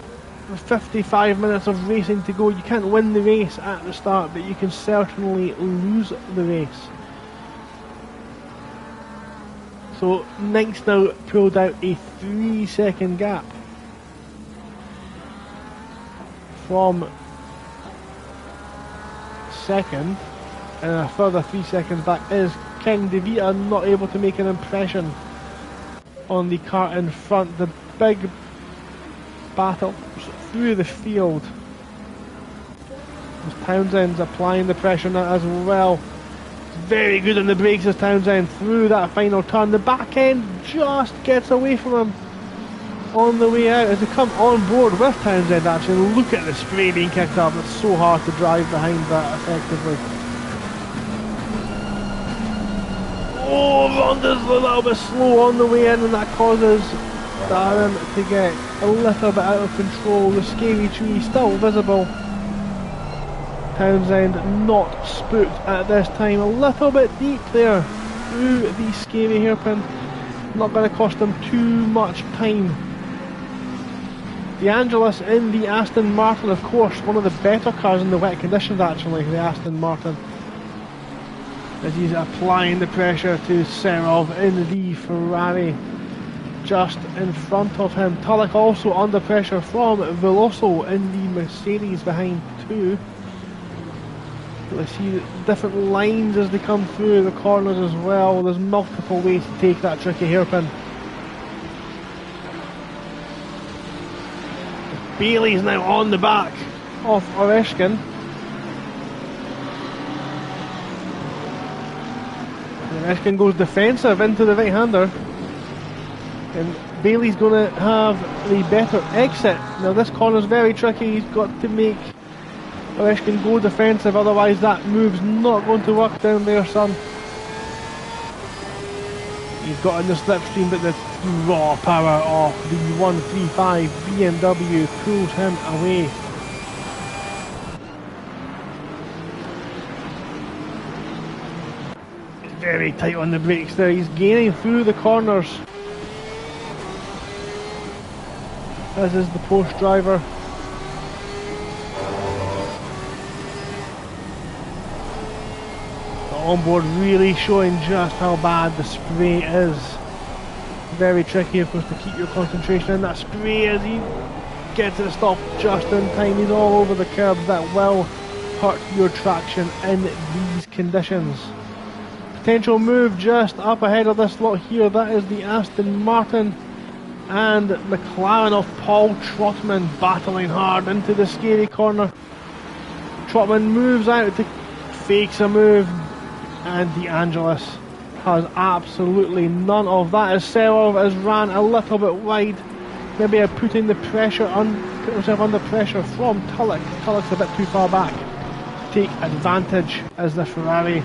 55 minutes of racing to go. You can't win the race at the start, but you can certainly lose the race. So Knight's now pulled out a 3-second gap from second, and a further 3 seconds back is King. De Vita not able to make an impression on the car in front. The big battle through the field as Townsend's applying the pressure now as well. Very good on the brakes as Townsend through that final turn. The back end just gets away from him on the way out as they come on board with Townsend. Actually, look at the spray being kicked up. It's so hard to drive behind that effectively. Oh, Ronda's a little bit slow on the way in, and that causes Darren to get a little bit out of control. The scary tree still visible. Townsend not spooked at this time. A little bit deep there through the scary hairpin. Not going to cost him too much time. De Angelis in the Aston Martin, of course, one of the better cars in the wet conditions actually, the Aston Martin. As he's applying the pressure to Serov in the Ferrari just in front of him. Tulloch also under pressure from Veloso in the Mercedes behind too. Let's see different lines as they come through the corners as well. There's multiple ways to take that tricky hairpin. Bailey's now on the back of Oreshkin. Oreshkin goes defensive into the right-hander. And Bailey's going to have the better exit. Now this corner's very tricky. He's got to make Oreshkin go defensive, otherwise that move's not going to work down there, son. He's got in the slipstream, but the raw power of the 135 BMW pulls him away. He's very tight on the brakes there. He's gaining through the corners, as is the post driver. Onboard really showing just how bad the spray is. Very tricky, of course, to keep your concentration in that spray as he gets it stopped just in time. He's all over the curbs. That will hurt your traction in these conditions. Potential move just up ahead of this lot here, that is the Aston Martin and McLaren of Paul Trotman battling hard into the scary corner. Trotman moves out to fakes a move, and De Angelis has absolutely none of that as Serov has ran a little bit wide, maybe putting the pressure put himself under pressure from Tulloch. Tulloch's a bit too far back to take advantage as the Ferrari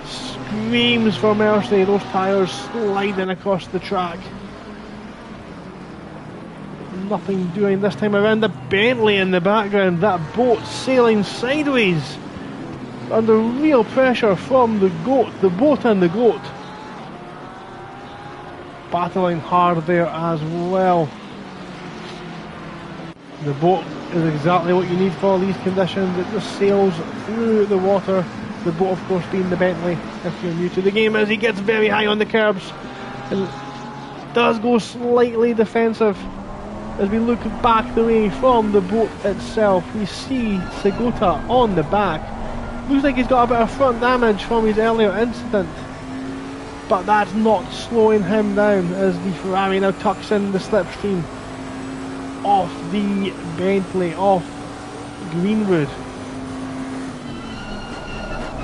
screams for mercy, those tyres sliding across the track. Nothing doing this time around. The Bentley in the background, that boat sailing sideways under real pressure from the boat and the goat. Battling hard there as well. The boat is exactly what you need for these conditions. It just sails through the water. The boat, of course, being the Bentley, if you're new to the game, as he gets very high on the curbs and does go slightly defensive. As we look back the way from the boat itself, we see Segota on the back. Looks like he's got a bit of front damage from his earlier incident, but that's not slowing him down as the Ferrari now tucks in the slipstream off the Bentley, off Greenwood.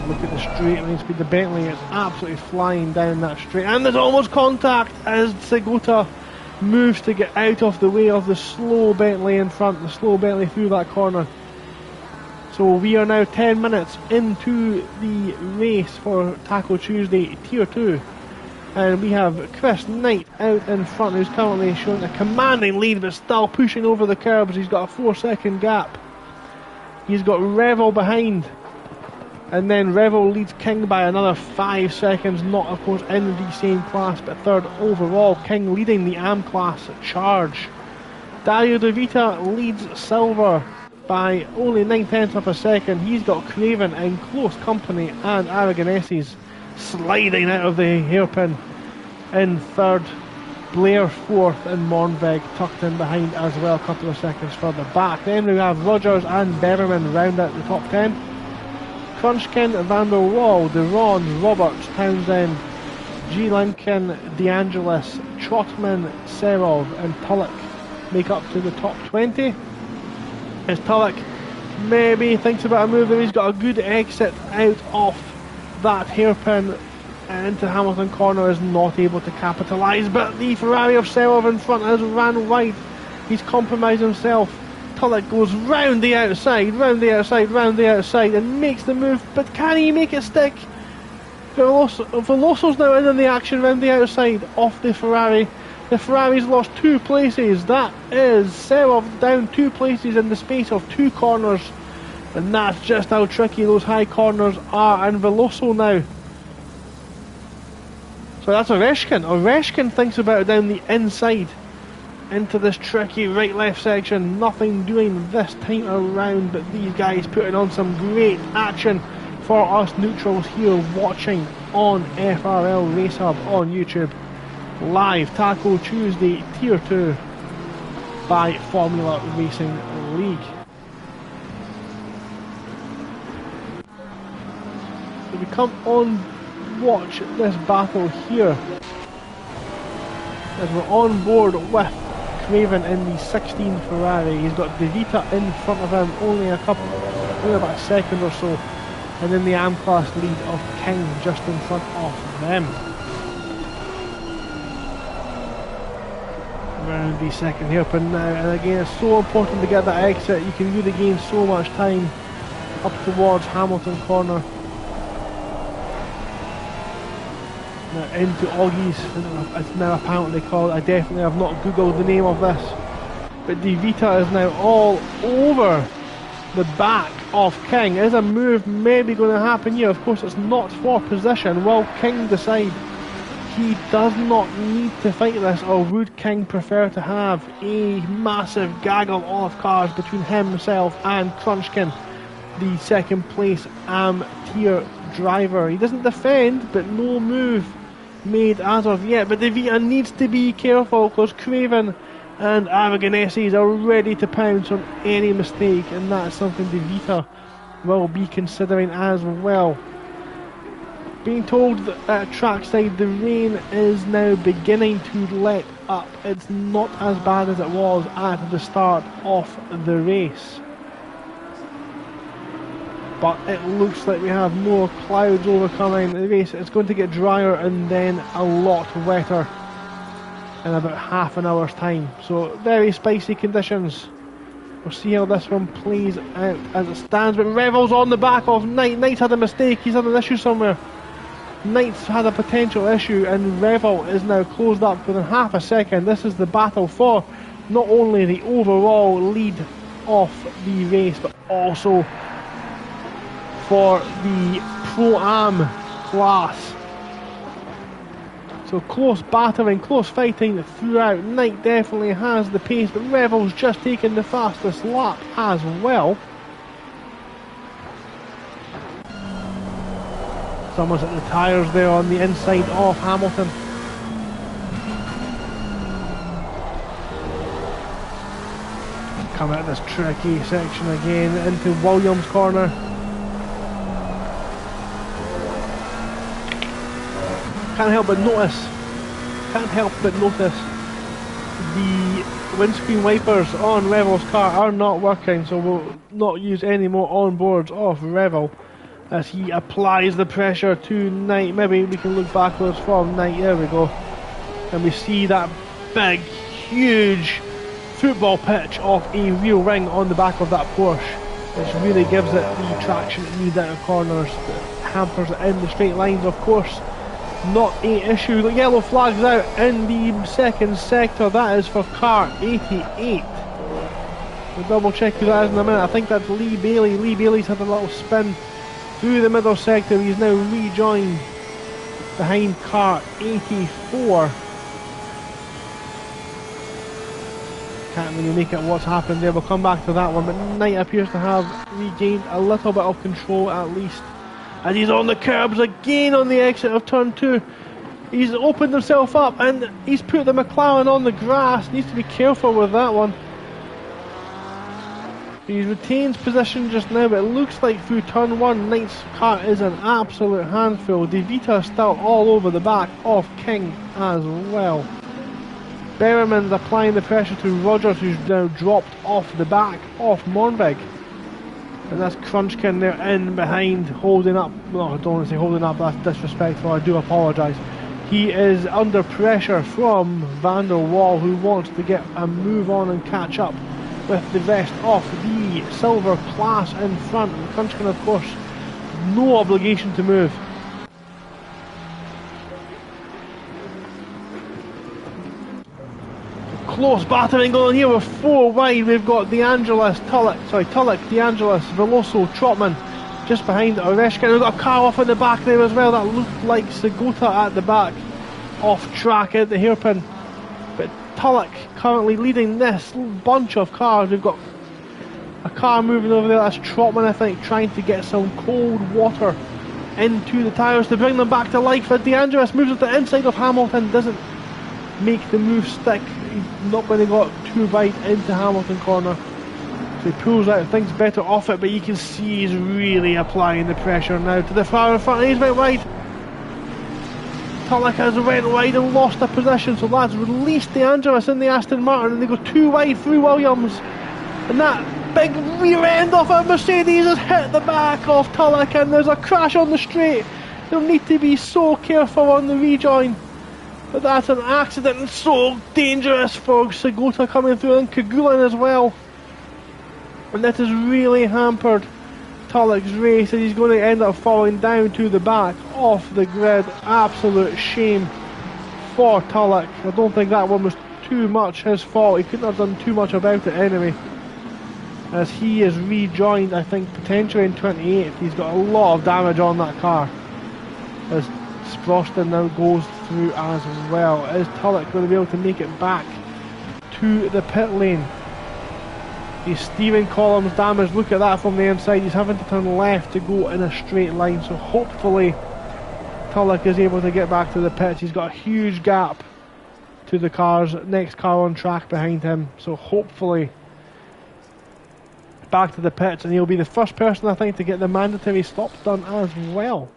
Look at the straight line speed. The Bentley is absolutely flying down that straight, and there's almost contact as Segota moves to get out of the way of the slow Bentley in front, the slow Bentley through that corner. So we are now 10 minutes into the race for Taco Tuesday Tier 2. And we have Chris Knight out in front, who's currently showing a commanding lead, but still pushing over the curbs. He's got a 4-second gap. He's got Revel behind. And then Revel leads King by another 5 seconds, not of course in the same class, but third overall. King leading the AM class charge. Dario De Vita leads Silver by only 9/10 of a second. He's got Craven in close company, and Aragonese's sliding out of the hairpin in third. Blair fourth, and Mornveg tucked in behind as well, a couple of seconds further back. Then we have Rogers and Berriman round out the top 10. Crunchkin, Van der Wall, De Ron, Roberts, Townsend, G. Lincoln, De Angelis, Trotman, Serov and Tulloch make up to the top 20. As Tulloch maybe thinks about a move there, he's got a good exit out of that hairpin into Hamilton corner, is not able to capitalise, but the Ferrari of Serov in front has ran wide. He's compromised himself. Tulloch goes round the outside, round the outside, round the outside, and makes the move, but can he make it stick? Veloso's now in the action round the outside off the Ferrari. The Ferrari's lost 2 places. That is Serov down 2 places in the space of 2 corners, and that's just how tricky those high corners are. And Veloso now, so that's Oreshkin. Oreshkin thinks about it down the inside into this tricky right-left section. Nothing doing this time around, but these guys putting on some great action for us neutrals here watching on FRL Race Hub on YouTube. Live Taco Tuesday Tier 2 by Formula Racing League. So we come on, watch this battle here as we're on board with Craven in the 16 Ferrari. He's got De Vita in front of him, only about a second or so, and then the AM class lead of King just in front of them. Around the second hairpin now, and again it's so important to get that exit. You can really gain so much time up towards Hamilton corner. Now into Augie's, it's now apparently called. I definitely have not googled the name of this, but De Vita is now all over the back of King. Is a move maybe going to happen here? Of course it's not for position. Will King decide he does not need to fight this, or would King prefer to have a massive gaggle of cars between himself and Crunchkin, the second place AM tier driver? He doesn't defend, but no move made as of yet. But De Vita needs to be careful because Craven and Aragoneses are ready to pounce on any mistake, and that's something De Vita will be considering as well. Being told that at trackside the rain is now beginning to let up. It's not as bad as it was at the start of the race, but it looks like we have more clouds overcoming the race. It's going to get drier and then a lot wetter in about half an hour's time, so very spicy conditions. We'll see how this one plays out as it stands, but Revel's on the back of Knight. Knight's had a mistake, he's had an issue somewhere. Knight's had a potential issue and Revel is now closed up within half a second. This is the battle for not only the overall lead of the race, but also for the Pro-Am class. So close battering, close fighting throughout. Knight definitely has the pace, but Revel's just taken the fastest lap as well. Someone's at the tyres there on the inside of Hamilton. Come out of this tricky section again into Williams' corner. Can't help but notice the windscreen wipers on Revel's car are not working, so we'll not use any more onboards of Revel as he applies the pressure to Knight. Maybe we can look backwards from Knight. There we go, and we see that big, huge football pitch of a real ring on the back of that Porsche, which really gives it the traction it needs out of corners, hampers it in the straight lines. Of course, not a issue. The yellow flag's out in the second sector. That is for car 88. We'll double check who that is in a minute. I think that's Lee Bailey. Lee Bailey's had a little spin through the middle sector. He's now rejoined behind car 84. Can't really make out what's happened there. We'll come back to that one, but Knight appears to have regained a little bit of control at least, and he's on the curbs again on the exit of turn 2. He's opened himself up and he's put the McLaren on the grass. Needs to be careful with that one. He retains position just now, but it looks like through turn 1 Knight's car is an absolute handful. De Vita still all over the back of King as well. Berriman's applying the pressure to Rogers, who's now dropped off the back of Mornvig. And that's Crunchkin there in behind, holding up. No, I don't want to say holding up, that's disrespectful, I do apologise. He is under pressure from Van der Waal, who wants to get a move on and catch up with the rest of the silver class in front. And Crunchkin, of course, no obligation to move. Close battering going on here with 4 wide. We've got Tulloch, DeAngelis, Veloso, Trotman just behind Oreshkin. We've got a car off in the back there as well. That looked like Segota at the back, off track at the hairpin. But Tulloch currently leading this bunch of cars. We've got a car moving over there. That's Trotman, I think, trying to get some cold water into the tyres to bring them back to life. But DeAngelis moves at the inside of Hamilton, doesn't make the move stick. He's not going to go too wide into Hamilton corner, so he pulls out, thinks better off it, but you can see he's really applying the pressure now to the far in front. He's went wide. Tulloch has went wide and lost a position, so lads released DeAngelis in the Aston Martin, and they go 2 wide through Williams, and that big rear end of a Mercedes has hit the back of Tulloch, and there's a crash on the straight. They'll need to be so careful on the rejoin. But that's an accident and so dangerous for Segota coming through, and Kagulin as well. And that has really hampered Tulloch's race, and he's going to end up falling down to the back off the grid. Absolute shame for Tulloch. I don't think that one was too much his fault. He couldn't have done too much about it anyway, as he is rejoined, I think, potentially in 28th. He's got a lot of damage on that car, as Sproston now goes through as well. Is Tulloch going to be able to make it back to the pit lane? His steering column's damaged. Look at that from the inside. He's having to turn left to go in a straight line, so hopefully Tulloch is able to get back to the pits. He's got a huge gap to the next car on track behind him, so hopefully back to the pits, and he'll be the first person, I think, to get the mandatory stops done as well.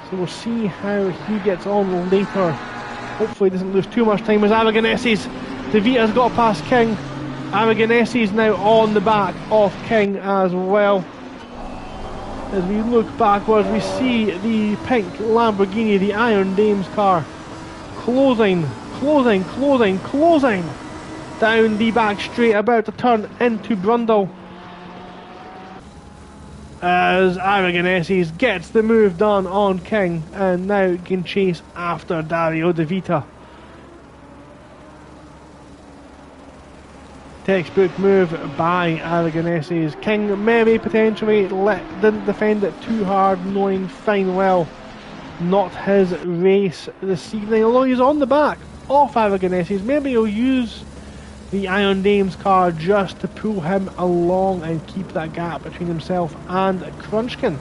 So we'll see how he gets on later. Hopefully he doesn't lose too much time as Aragonese's De Vita's got past King. Aragonese's now on the back of King as well. As we look backwards, we see the pink Lamborghini, the Iron Dames car, closing down the back straight, about to turn into Brundle. As Aragonese's gets the move done on King and now can chase after Dario De Vita. Textbook move by Aragonese's. King maybe potentially didn't defend it too hard, knowing fine well not his race this evening, although he's on the back of Aragonese's. Maybe he'll use the Iron Dames car just to pull him along and keep that gap between himself and Crunchkin.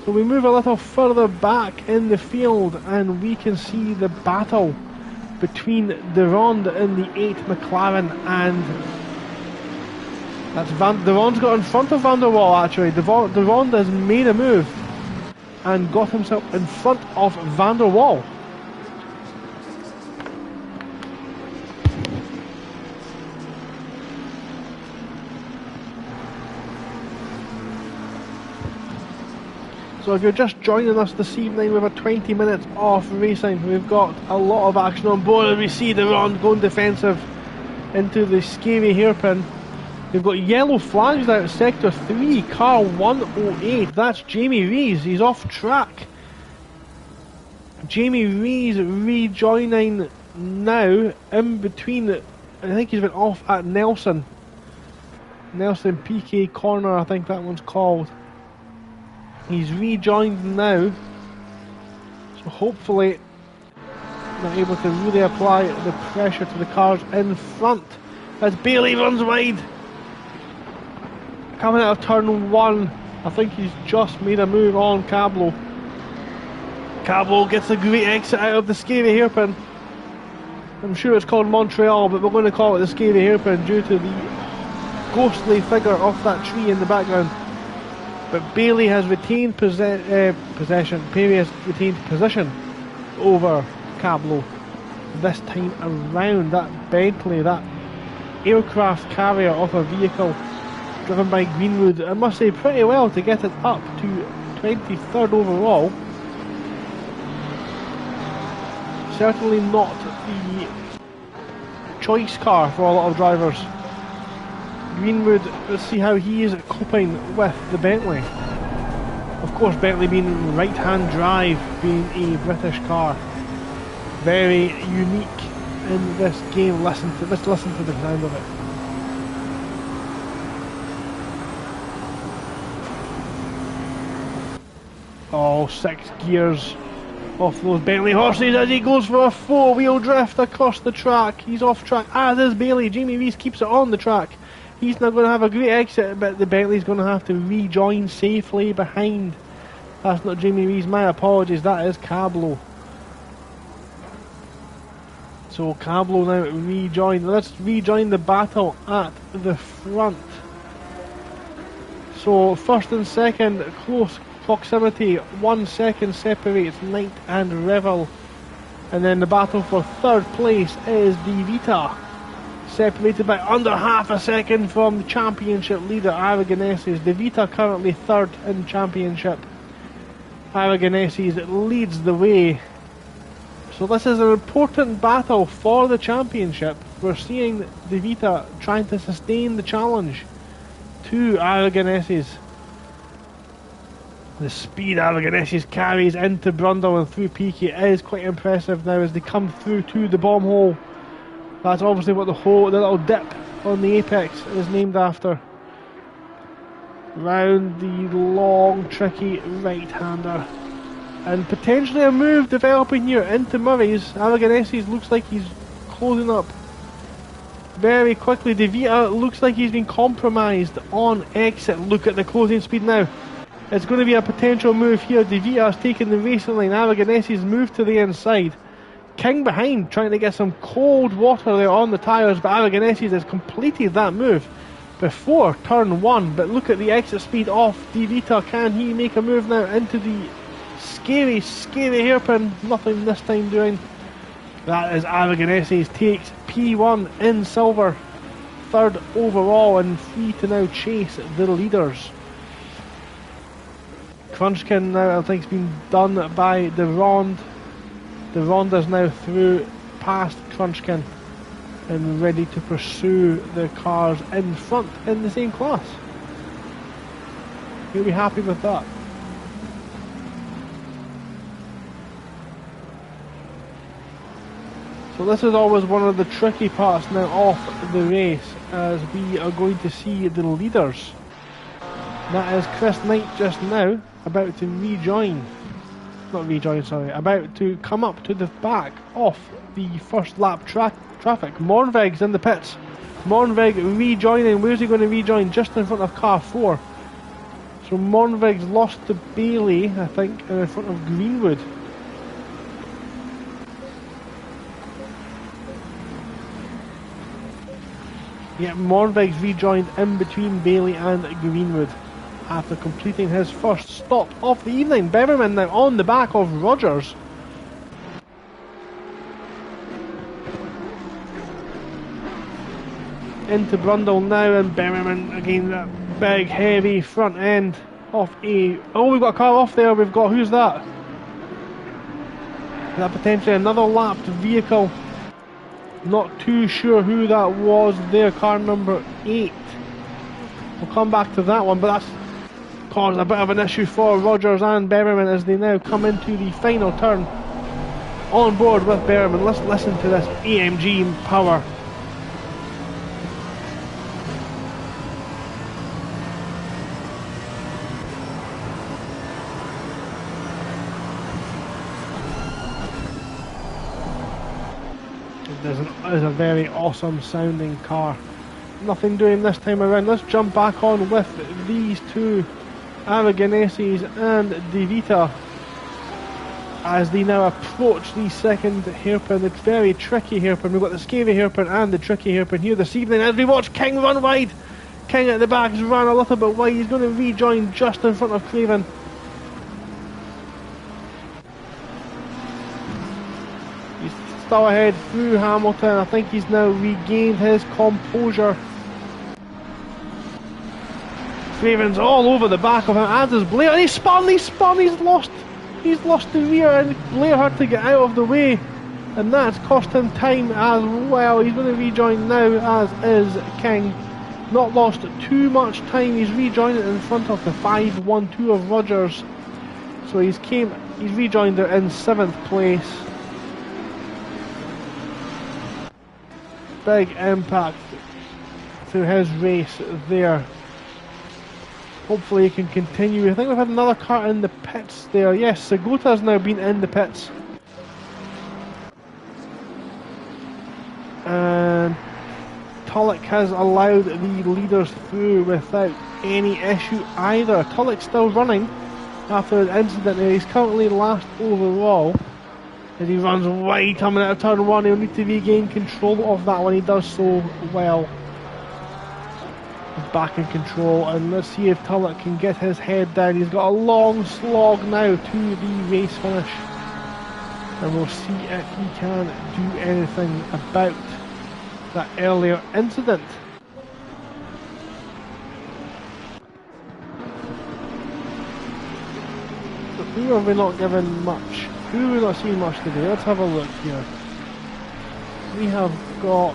So we move a little further back in the field and we can see the battle between Durand in the 8 McLaren, and that's Durand's got in front of Van der Waal actually. Durand has made a move and got himself in front of Van der Waal. So if you're just joining us this evening, we have 20 minutes of racing. We've got a lot of action on board as we see Durand going defensive into the scary hairpin. We've got yellow flags out sector 3, car 108. That's Jamie Rees, he's off track. Jamie Rees rejoining now in between, I think he's been off at Nelson PK corner, I think that one's called. He's rejoined now, so hopefully they're able to really apply the pressure to the cars in front as Bailey runs wide. Coming out of turn 1, I think he's just made a move on Cablo. Cablo gets a great exit out of the scary hairpin. I'm sure it's called Montreal, but we're going to call it the scary hairpin due to the ghostly figure of that tree in the background. But Bailey has retained possession. Bailey has retained position over Cablo this time around. That Bentley, that aircraft carrier of a vehicle driven by Greenwood, I must say pretty well to get it up to 23rd overall. Certainly not the choice car for a lot of drivers. Greenwood, let's see how he is coping with the Bentley. Of course, Bentley being right-hand drive, being a British car. Very unique in this game. Let's listen to the sound of it. Oh, 6 gears off those Bentley horses as he goes for a 4-wheel drift across the track. He's off track, as is Bailey. Jamie Rees keeps it on the track. He's not going to have a great exit, but the Bentley's going to have to rejoin safely behind. That's not Jamie Rees, my apologies, that is Cablo. So Cablo now rejoin. Let's rejoin the battle at the front. So first and second, close proximity, 1 second separates Knight and Revel. And then the battle for third place is De Vita, separated by under half a second from the championship leader Aragonese's. De Vita currently third in championship. Aragonese's leads the way. So this is an important battle for the championship. We're seeing De Vita trying to sustain the challenge to Aragonese's. The speed Aragonese's carries into Brundle and through Peaky is quite impressive now as they come through to the bomb hole. That's obviously what the little dip on the apex is named after. Round the long, tricky right-hander. And potentially a move developing here into Murray's. Aragonese's looks like he's closing up very quickly. De Vita looks like he's been compromised on exit. Look at the closing speed now. It's going to be a potential move here. De Vita's taking the racing line. Aragonese's moved to the inside. King behind, trying to get some cold water there on the tyres, but Aragonese's has completed that move. before turn 1, but look at the exit speed off De Vita. Can he make a move now into the scary, scary hairpin? Nothing this time doing. That is Aragonese takes P1 in silver, 3rd overall, and free to now chase the leaders. Crunchkin now I think has been done by the Ronde. The Ronde is now through past Crunchkin and ready to pursue the cars in front in the same class. You'll be happy with that. So this is always one of the tricky parts now of the race, as we are going to see the leaders. That is Chris Knight just now about to about to come up to the back of the first lap traffic. Mornveg's in the pits. Mornveg rejoining. Where's he going to rejoin? Just in front of car 4. So Mornveg's lost to Bailey, I think, and in front of Greenwood. Yeah, Mornveg's rejoined in between Bailey and Greenwood after completing his first stop of the evening. Beverman now on the back of Rogers. Into Brundle now, and Beverman again, that big heavy front end of a... Oh, we've got a car off there. We've got... Who's that? Is that potentially another lapped vehicle? Not too sure who that was there. Car number 8. We'll come back to that one, but that's caused a bit of an issue for Rogers and Beverman as they now come into the final turn on board with Beverman. Let's listen to this AMG power. Is a very awesome sounding car. Nothing doing this time around. Let's jump back on with these two, Aragoneses and De Vita, as they now approach the second hairpin. It's very tricky hairpin. We've got the scary hairpin and the tricky hairpin here this evening as we watch King run wide. King at the back has run a little bit wide. He's going to rejoin just in front of Craven. Still ahead through Hamilton. I think he's now regained his composure. Craven's all over the back of him, as is Blair. And he's spun, he's lost the rear, and Blair had to get out of the way, and that's cost him time as well. He's going to rejoin now, as is King. Not lost too much time. He's rejoined in front of the 5-1-2 of Rogers. So he's rejoined there in 7th place. Big impact through his race there. Hopefully he can continue. I think we've had another car in the pits there. Yes, Sagota's now been in the pits. And Tulloch has allowed the leaders through without any issue either. Tulloch's still running after the incident there. He's currently last overall. As he runs wide coming out of turn 1, he'll need to regain control of that one. He does so well. He's back in control, and let's see if Tulloch can get his head down. He's got a long slog now to the race finish, and we'll see if he can do anything about that earlier incident. But who have we not given much? Who have we not seen much today? Let's have a look here. We have got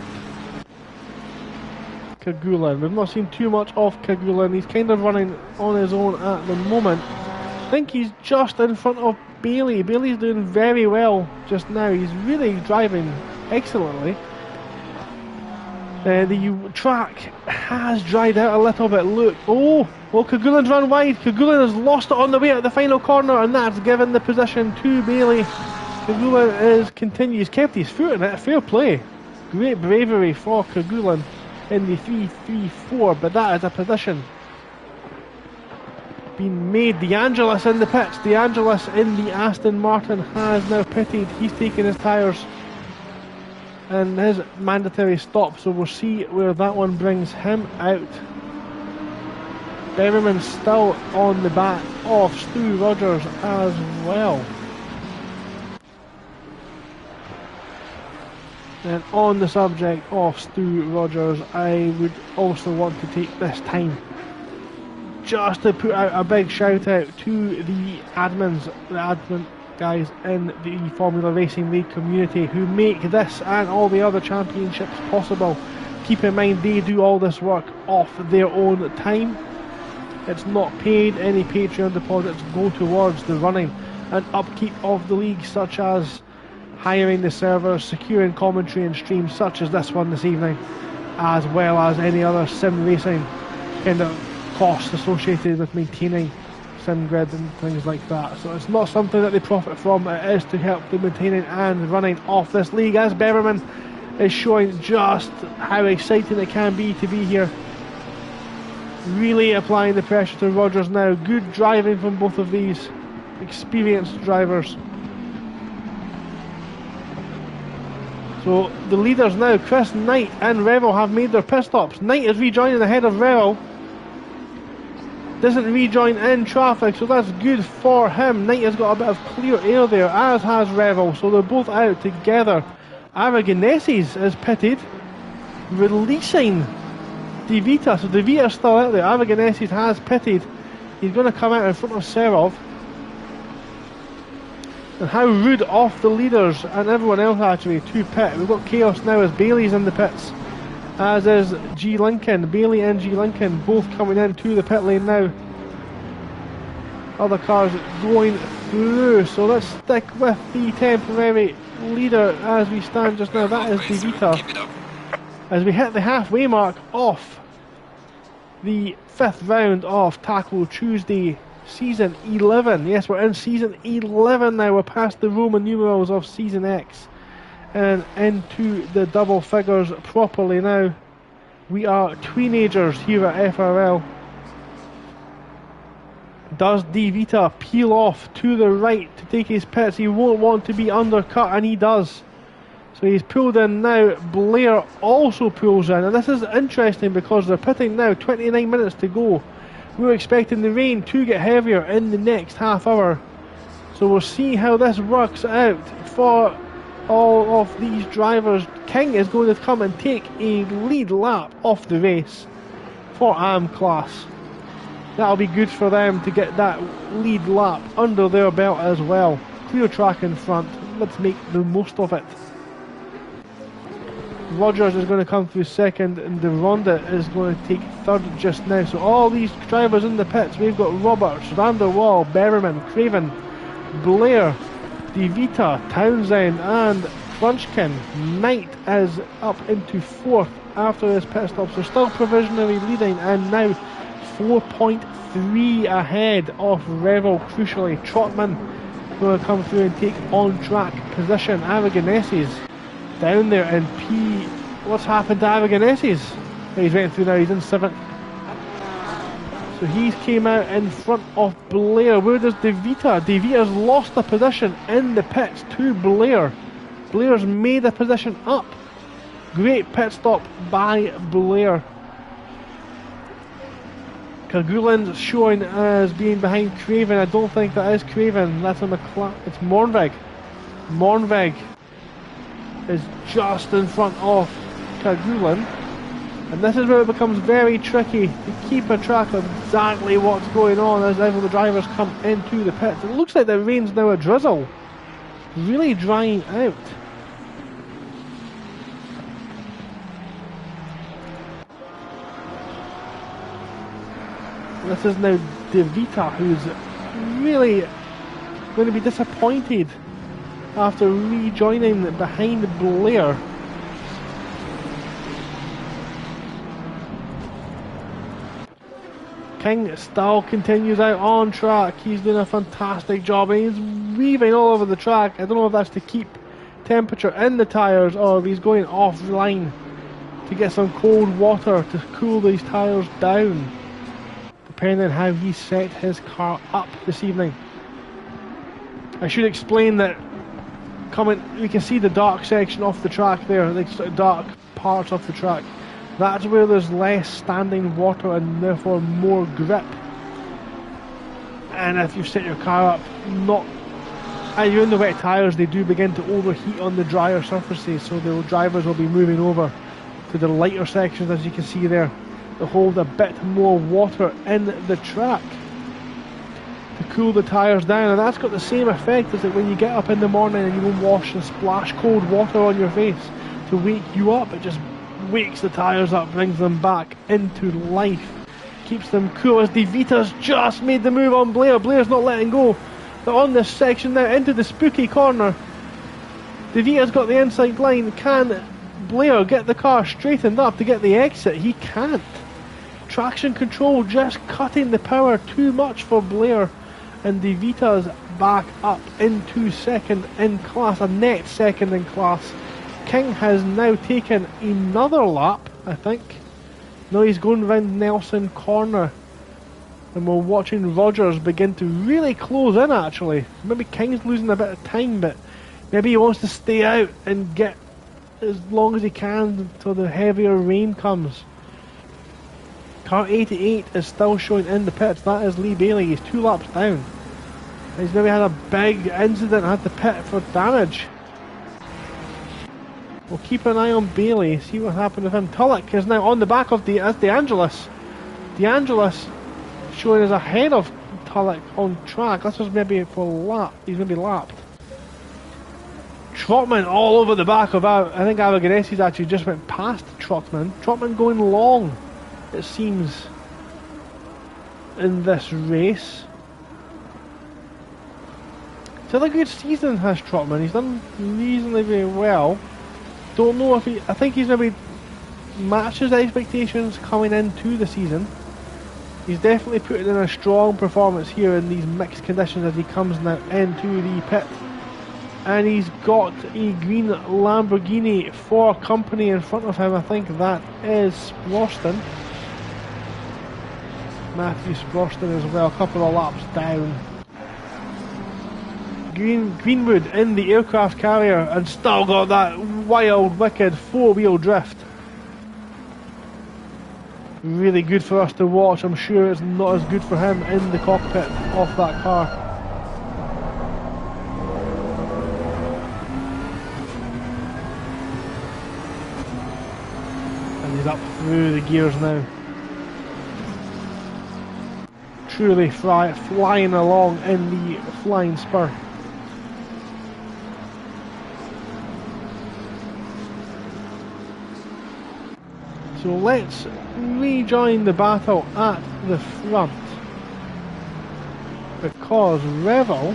Kagulin. We've not seen too much of Kagulin. He's kind of running on his own at the moment. I think he's just in front of Bailey. Bailey's doing very well just now. He's really driving excellently. The track has dried out a little bit. Look, Kagulin's run wide. Kagulin has lost it on the way at the final corner, and that's given the position to Bailey. Kagulin continues, kept his foot in it. Fair play. Great bravery for Kagulin in the 3-3-4, but that is a position been made. De Angelis in the pits. De Angelis in the Aston Martin has now pitted. He's taken his tyres and his mandatory stop, so we'll see where that one brings him out. Berryman still on the back of Stu Rogers as well. And on the subject of Stu Rogers, I would also want to take this time just to put out a big shout out to the admin guys in the Formula Racing League community who make this and all the other championships possible. Keep in mind they do all this work off their own time. It's not paid. Any Patreon deposits go towards the running and upkeep of the league, such as hiring the servers, securing commentary and streams such as this one this evening, as well as any other sim racing kind of costs associated with maintaining SimGrid and things like that. So it's not something that they profit from, it is to help the maintaining and running of this league, as Berryman is showing just how exciting it can be to be here. Really applying the pressure to Rogers now. Good driving from both of these experienced drivers. So the leaders now, Chris, Knight and Revel have made their pit stops. Knight is rejoining ahead of Revel. Doesn't rejoin in traffic, so that's good for him. Knight has got a bit of clear air there, as has Revel, so they're both out together. Aragonesis is pitted, releasing De Vita, so De Vita's still out there. Aragonesis has pitted. He's going to come out in front of Serov. And how rude off the leaders and everyone else actually to pit. We've got chaos now as Bailey's in the pits, as is G Lincoln. Bailey and G Lincoln both coming into the pit lane now. Other cars going through, so let's stick with the temporary leader as we stand just now. That is De Vita. As we hit the halfway mark off the 5th round of Tackle Tuesday Season 11. Yes, we're in Season 11 now. We're past the Roman numerals of Season X and into the double figures properly now. We are teenagers here at FRL. Does De Vita peel off to the right to take his pits? He won't want to be undercut, and he does. So he's pulled in now. Blair also pulls in, and this is interesting because they're pitting now. 29 minutes to go. We're expecting the rain to get heavier in the next half hour. So we'll see how this works out for all of these drivers. King is going to come and take a lead lap off the race for AM class. That'll be good for them to get that lead lap under their belt as well. Clear track in front. Let's make the most of it. Rogers is going to come through second, and De Ronda is going to take third just now. So all these drivers in the pits, we've got Roberts, Van der Waal, Berryman, Craven, Blair, De Vita, Townsend and Crunchkin. Knight is up into 4th after his pit stop, so still provisionally leading, and now 4.3 ahead of Revel. Crucially, Trotman going to come through and take on track position. Aragonesis down there in P. What's happened to Aragonesis? He's went through now, he's in 7th. So he's came out in front of Blair. Where does De Vita? De Vita's lost a position in the pits to Blair. Blair's made a position up. Great pit stop by Blair. Kerguelen's showing as being behind Craven. I don't think that is Craven. That's a it's Mornvig. Mornvig is just in front of Kerguelen, and this is where it becomes very tricky to keep a track of exactly what's going on as ever the drivers come into the pits. It looks like the rain's now a drizzle, really drying out. This is now De Vita, who's really going to be disappointed after rejoining behind Blair. King still continues out on track. He's doing a fantastic job, and he's weaving all over the track. I don't know if that's to keep temperature in the tyres or if he's going offline to get some cold water to cool these tyres down, depending on how he set his car up this evening. I should explain that we can see the dark section off the track there, the dark parts of the track. That's where there's less standing water and therefore more grip. And if you set your car up and you're in the wet tyres, they do begin to overheat on the drier surfaces, so the drivers will be moving over to the lighter sections, as you can see there, to hold a bit more water in the track to cool the tyres down. And that's got the same effect as that when you get up in the morning and you go and wash and splash cold water on your face to wake you up. It just wakes the tyres up, brings them back into life, keeps them cool. As De Vita's just made the move on Blair. Blair's not letting go. They're on this section now into the spooky corner. De Vita's got the inside line. Can Blair get the car straightened up to get the exit? He can't. Traction control just cutting the power too much for Blair, and De Vita's back up into second in class, a net second in class. King has now taken another lap, I think. No, he's going round Nelson Corner, and we're watching Rogers begin to really close in actually. Maybe King's losing a bit of time, but maybe he wants to stay out and get as long as he can until the heavier rain comes. Car 88 is still showing in the pits. That is Lee Bailey. He's 2 laps down. He's maybe had a big incident, had to pit for damage. We'll keep an eye on Bailey, see what happened with him. Tulloch is now on the back of De Angelis. De Angelis showing as ahead of Tulloch on track. This was maybe for lap. He's maybe lapped. Trotman all over the back of I think Avogadesi's actually just went past Trotman. Trotman going long, it seems, in this race. Still a good season has Trotman. He's done reasonably well. Don't know if I think he's maybe matched his expectations coming into the season. He's definitely put in a strong performance here in these mixed conditions as he comes now into the pit. And he's got a green Lamborghini for company in front of him. I think that is Sproston. Matthew Sproston as well, a couple of laps down. Greenwood in the aircraft carrier and still got that wild, wicked 4-wheel drift. Really good for us to watch. I'm sure it's not as good for him in the cockpit of that car. And he's up through the gears now. Truly flying along in the flying spur. So let's rejoin the battle at the front, because Revel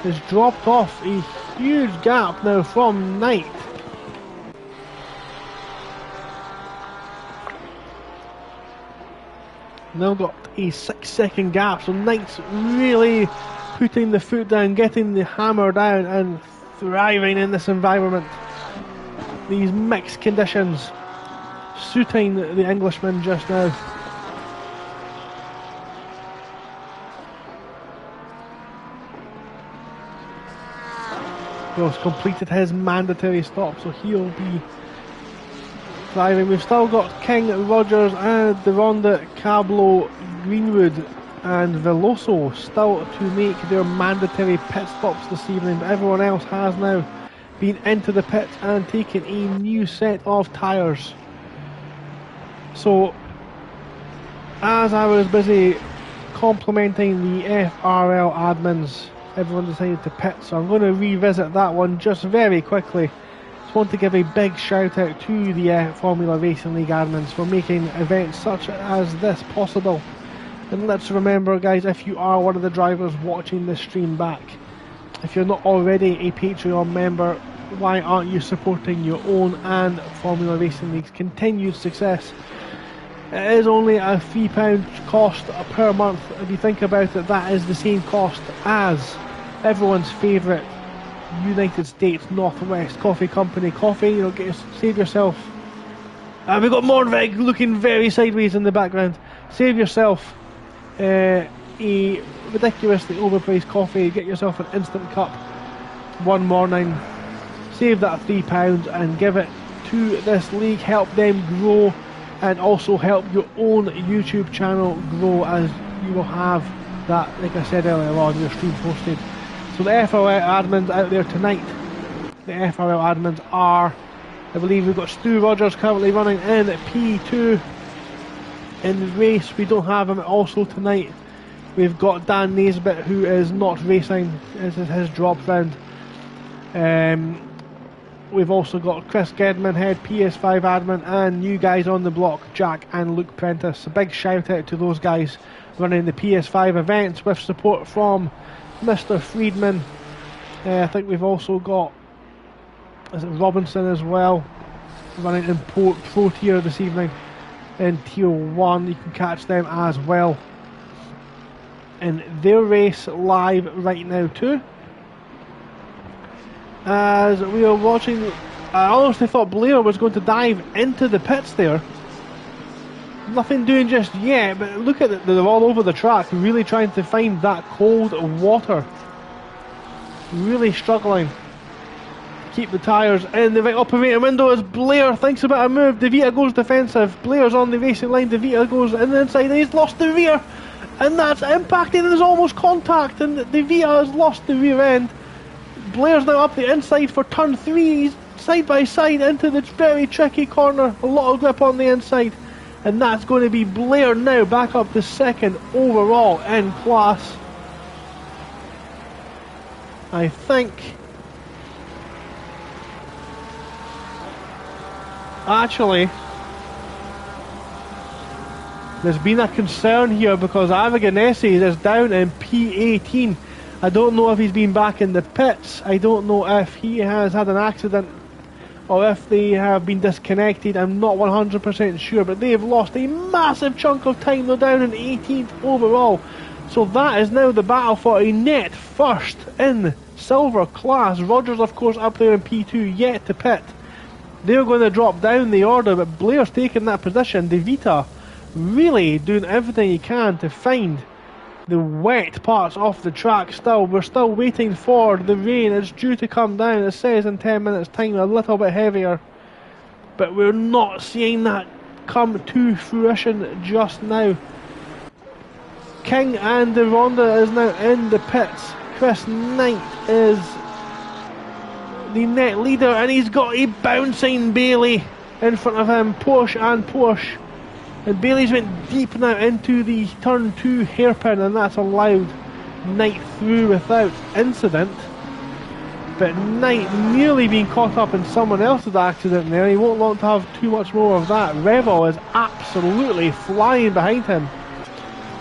has dropped off a huge gap now from Knight. Now got a 6-second gap, so Knight's really putting the foot down, getting the hammer down and thriving in this environment. These mixed conditions suiting the Englishman just now. He's completed his mandatory stop, so he'll be thriving. We've still got King, Rogers and Deronda, Cablo, Greenwood and Veloso still to make their mandatory pit stops this evening, but everyone else has now been into the pit and taken a new set of tyres. So as I was busy complimenting the FRL admins, everyone decided to pit, so I'm going to revisit that one just very quickly. Just want to give a big shout out to the Formula Racing League admins for making events such as this possible. And let's remember, guys, if you are one of the drivers watching this stream back, if you're not already a Patreon member, why aren't you supporting your own and Formula Racing League's continued success? It is only a £3 cost per month. If you think about it, that is the same cost as everyone's favourite United States Northwest Coffee Company coffee. You know, save yourself. We've got Morvig looking very sideways in the background. Save yourself a ridiculously overpriced coffee. Get yourself an instant cup one morning. Save that £3 and give it to this league, help them grow, and also help your own YouTube channel grow, as you will have that, like I said earlier on, your stream posted. So the FRL admins out there tonight, the FRL admins are, I believe we've got Stu Rogers currently running in P2 in the race. We don't have him also tonight. We've got Dan Naisbitt, who is not racing. This is his drop round. We've also got Chris Gedman, head PS5 admin, and new guys on the block, Jack and Luke Prentice. A big shout out to those guys running the PS5 events with support from Mr. Friedman. I think we've also got, is it Robinson as well, running in Pro Tier this evening in Tier 1. You can catch them as well in their race live right now too. As we are watching, I honestly thought Blair was going to dive into the pits there. Nothing doing just yet, but look at it, they're all over the track, really trying to find that cold water. Really struggling to keep the tyres in the right operating window as Blair thinks about a move. De Vita goes defensive, Blair's on the racing line, De Vita goes in the inside and he's lost the rear. And that's impacting, and there's almost contact, and De Vita has lost the rear end. Blair's now up the inside for turn 3, he's side by side into the very tricky corner, a lot of grip on the inside, and that's going to be Blair now back up to second overall in class. I think actually there's been a concern here because Avaganesi is down in P18. I don't know if he's been back in the pits. I don't know if he has had an accident or if they have been disconnected. I'm not 100% sure, but they've lost a massive chunk of time. They're down in 18th overall. So that is now the battle for a net first in silver class. Rogers, of course, up there in P2, yet to pit. They're going to drop down the order, but Blair's taking that position. De Vita really doing everything he can to find the wet parts off the track still. We're still waiting for the rain. It's due to come down, it says in 10 minutes time, a little bit heavier, but we're not seeing that come to fruition just now. King and the Ronda is now in the pits. Chris Knight is the net leader and he's got a bouncing Bailey in front of him, push and push. And Bailey's went deep now into the turn 2 hairpin, and that's allowed Knight through without incident. But Knight nearly being caught up in someone else's accident there. He won't want to have too much more of that. Revel is absolutely flying behind him.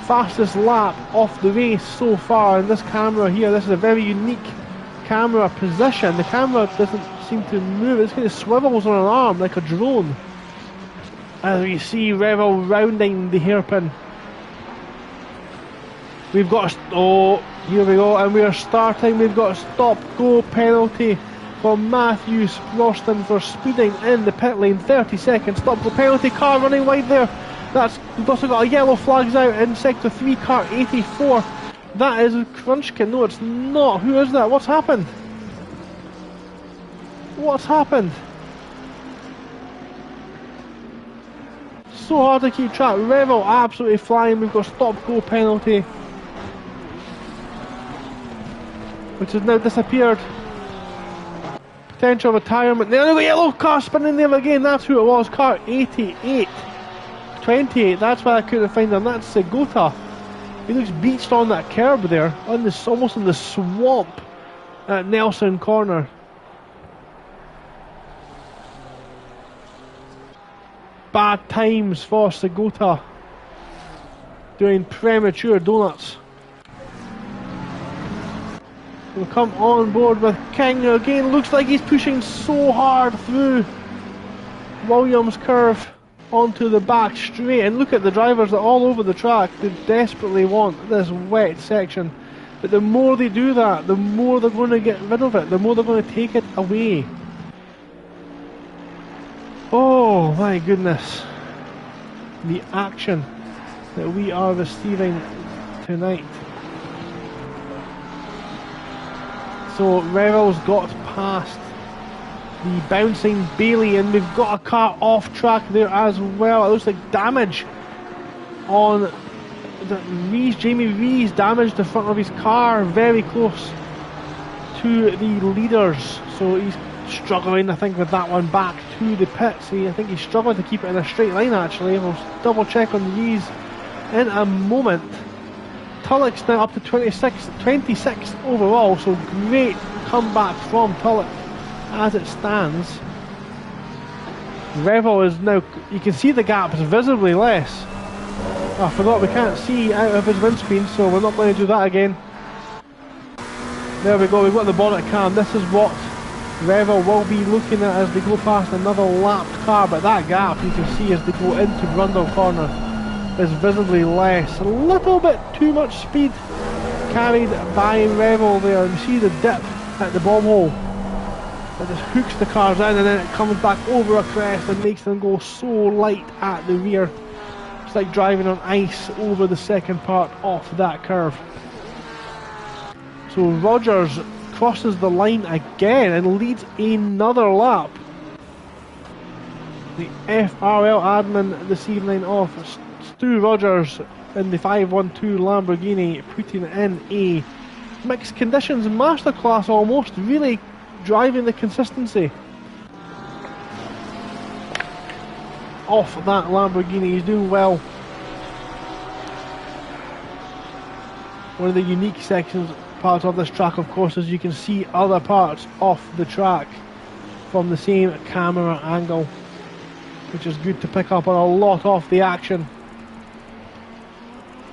Fastest lap off the race so far, and this camera here, this is a very unique camera position. The camera doesn't seem to move, it kind of swivels on an arm like a drone. As we see Revel rounding the hairpin. We've got here we go, and we are starting. We've got a stop-go penalty for Matthew Roston for speeding in the pit lane. 30 seconds stop-go penalty. Car running wide there. We've also got a yellow flags out in sector 3, car 84. That is Crunchkin. No, it's not. Who is that? What's happened? What's happened? So hard to keep track. Revel absolutely flying. We've got stop-go penalty, which has now disappeared. Potential retirement. There we go, yellow car spinning there again. That's who it was. Car 88. 28. That's why I couldn't find him. That's Segota. He looks beached on that curb there, on this, almost in the swamp at Nelson Corner. Bad times for Segota, doing premature donuts. We'll come on board with King again. Looks like he's pushing so hard through Williams curve onto the back straight, and look at the drivers, they're all over the track. They desperately want this wet section, but the more they do that, the more they're going to get rid of it, the more they're going to take it away. Oh my goodness, the action that we are receiving tonight. So Revel's got past the bouncing Bailey, and we've got a car off track there as well. It looks like damage on Rees. Jamie Rees damaged the front of his car, very close to the leaders, so he's struggling, I think, with that one back to the pits. I think he's struggling to keep it in a straight line, actually. We'll double check on Rees in a moment. Tulloch's now up to 26 overall, so great comeback from Tulloch as it stands. Revel is now, you can see the gap is visibly less. Oh, I forgot we can't see out of his windscreen, so we're not going to do that again. There we go, we've got the bonnet cam. This is what Revel will be looking at as they go past another lapped car, but that gap you can see as they go into Brundle Corner is visibly less. A little bit too much speed carried by Revel there. You see the dip at the bomb hole. It just hooks the cars in and then it comes back over a crest and makes them go so light at the rear. It's like driving on ice over the second part of that curve. So Rogers crosses the line again and leads another lap. The FRL admin this evening of Stu Rogers in the 512 Lamborghini, putting in a mixed conditions masterclass almost, really driving the consistency off that Lamborghini. He's doing well. One of the unique parts of this track, of course, is you can see other parts of the track from the same camera angle, which is good to pick up on a lot of the action.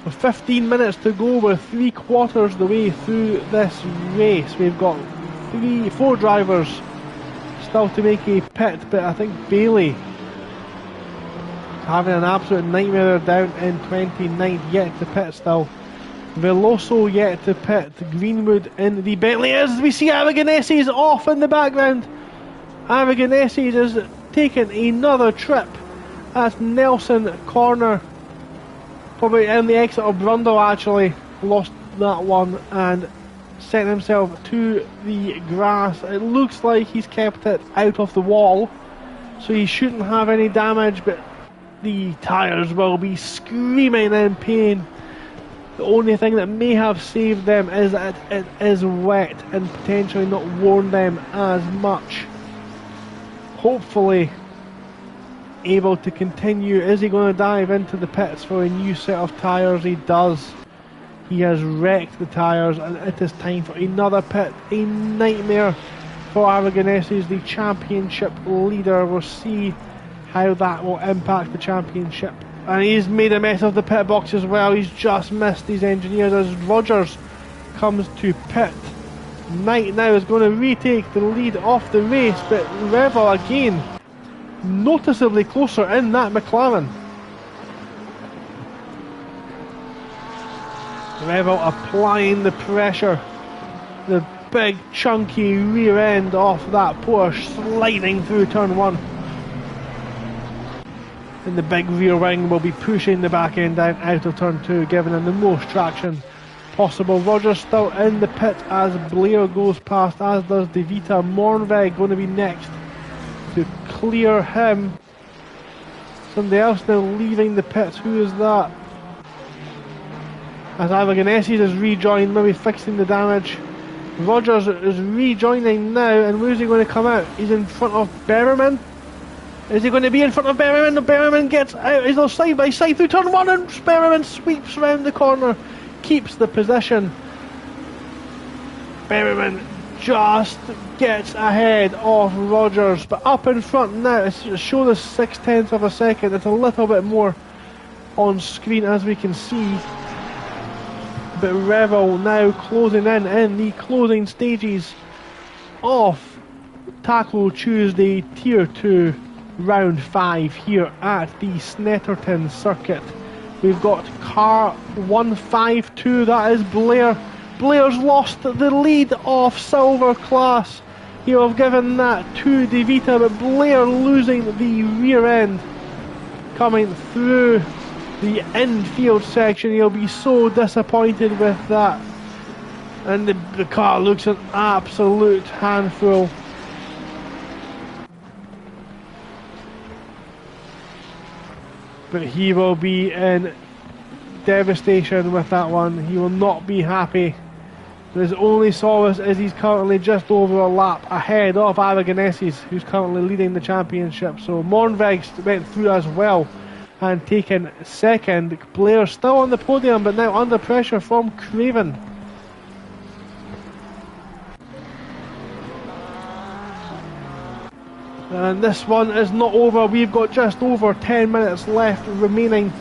With 15 minutes to go, we're 3/4 the way through this race. We've got 4 drivers still to make a pit, but I think Bailey having an absolute nightmare down in 29th, yet to pit still. Veloso yet to pit. Greenwood in the Bentley as we see Aragonesi's off in the background. Aragonesi's is taking another trip at Nelson Corner. Probably in the exit of Brundle, actually. Lost that one and sent himself to the grass. It looks like he's kept it out of the wall, so he shouldn't have any damage, but the tyres will be screaming in pain. The only thing that may have saved them is that it is wet and potentially not worn them as much. Hopefully able to continue. Is he going to dive into the pits for a new set of tyres? He does. He has wrecked the tyres and it is time for another pit. A nightmare for Aragonesi's, the championship leader. We'll see how that will impact the championship. And he's made a mess of the pit box as well. He's just missed his engineers as Rogers comes to pit. Knight now is going to retake the lead off the race, but Revel again noticeably closer in that McLaren. Revel applying the pressure. The big chunky rear end off that Porsche sliding through turn 1. And the big rear wing will be pushing the back end down out of turn 2, giving them the most traction possible. Rogers still in the pit as Blair goes past, as does De Vita. Mornveg going to be next to clear him. Somebody else now leaving the pits. Who is that? As Aragonesi's is rejoined, maybe fixing the damage. Rogers is rejoining now, and where's he going to come out? He's in front of Berriman. Is he going to be in front of Berriman? No, Berriman gets out. He's all side by side through turn 1, and Berriman sweeps around the corner, keeps the position. Berriman just gets ahead of Rogers, but up in front now. It's show the 0.6 of a second. It's a little bit more on screen as we can see. But Revel now closing in the closing stages of Taco Tuesday Tier 2 Round 5 here at the Snetterton circuit. We've got car 152, that is Blair. Blair's lost the lead off silver class. He'll have given that to De Vita, but Blair losing the rear end coming through the infield section. He'll be so disappointed with that. And the car looks an absolute handful. but he will be in devastation with that one. He will not be happy. His only solace is he's currently just over a lap ahead of Aragonesis, who's currently leading the championship. So Moornweg went through as well and taken second. Blair still on the podium, but now under pressure from Craven. And this one is not over. We've got just over 10 minutes left remaining,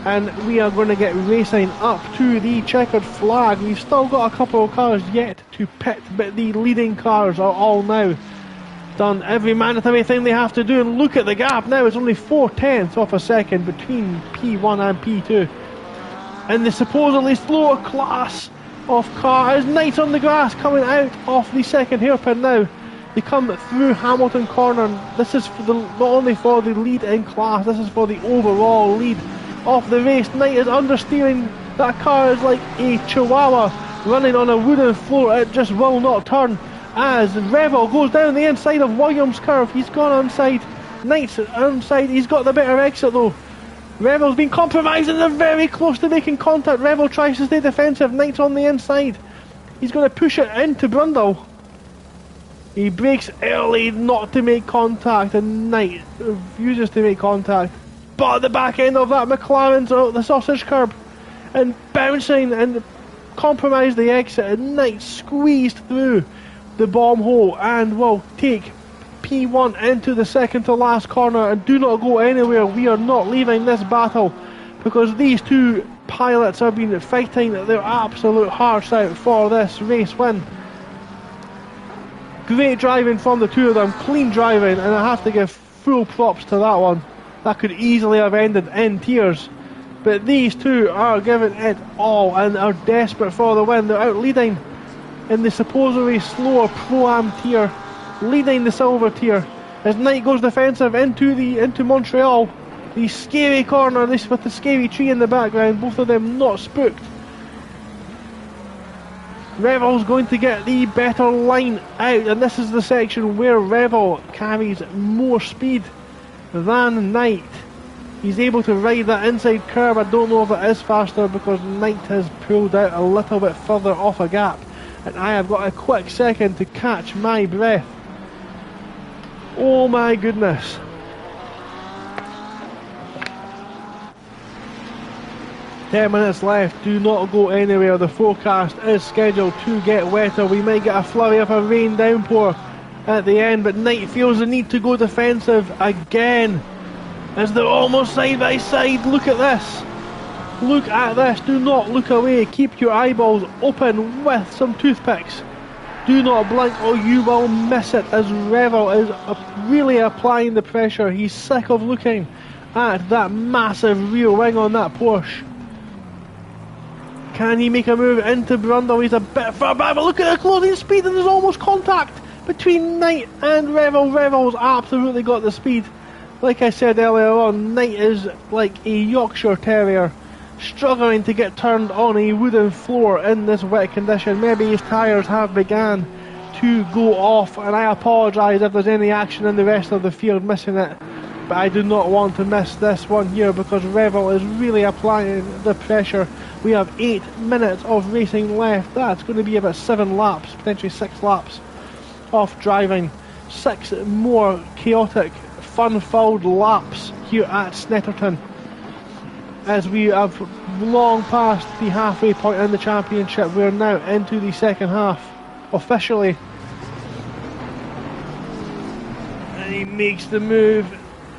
and we are going to get racing up to the checkered flag. We've still got a couple of cars yet to pit, but the leading cars are all now done every mandatory they have to do. And look at the gap now, it's only 4/10 of a second between P1 and P2. And the supposedly slower class of car is Knight on the grass coming out of the second hairpin now. They come through Hamilton Corner. This is for not only for the lead in class, this is for the overall lead of the race. Knight is understeering. That car is like a chihuahua running on a wooden floor. It just will not turn as Revel goes down the inside of Williams' curve. He's gone inside. Knight's inside. He's got the better exit though. Revel's been compromised and they're very close to making contact. Revel tries to stay defensive. Knight's on the inside. He's going to push it into Brundle. He brakes early not to make contact, and Knight refuses to make contact. But at the back end of that, McLaren's out the sausage curb and bouncing and compromised the exit, and Knight squeezed through the bomb hole and will take P1 into the second to last corner. And do not go anywhere. We are not leaving this battle because these two pilots have been fighting their absolute hearts out for this race win. Great driving from the two of them, clean driving, and I have to give full props to that one. That could easily have ended in tears, but these two are giving it all and are desperate for the win. They're out leading in the supposedly slower Pro-Am tier, leading the silver tier as Knight goes defensive into Montreal. The scary corner, this with the scary tree in the background, both of them not spooked. Revel's going to get the better line out, and this is the section where Revel carries more speed than Knight. He's able to ride that inside curve. I don't know if it is faster because Knight has pulled out a little bit further off a gap, and I have got a quick second to catch my breath. Oh my goodness. 10 minutes left, do not go anywhere. The forecast is scheduled to get wetter. We might get a flurry of a rain downpour at the end, but Knight feels the need to go defensive again as they're almost side by side. Look at this. Look at this. Do not look away. Keep your eyeballs open with some toothpicks. Do not blink or you will miss it as Revel is really applying the pressure. He's sick of looking at that massive rear wing on that Porsche. Can he make a move into Brundle? He's a bit far back, but look at the closing speed, and there's almost contact between Knight and Revel. Revel's absolutely got the speed. Like I said earlier on, Knight is like a Yorkshire Terrier, struggling to get turned on a wooden floor in this wet condition. Maybe his tyres have begun to go off, and I apologise if there's any action in the rest of the field missing it. But I do not want to miss this one here because Revel is really applying the pressure. We have 8 minutes of racing left. That's going to be about 7 laps, potentially 6 laps of driving. 6 more chaotic, fun-filled laps here at Snetterton, as we have long passed the halfway point in the championship. We're now into the second half officially. And he makes the move.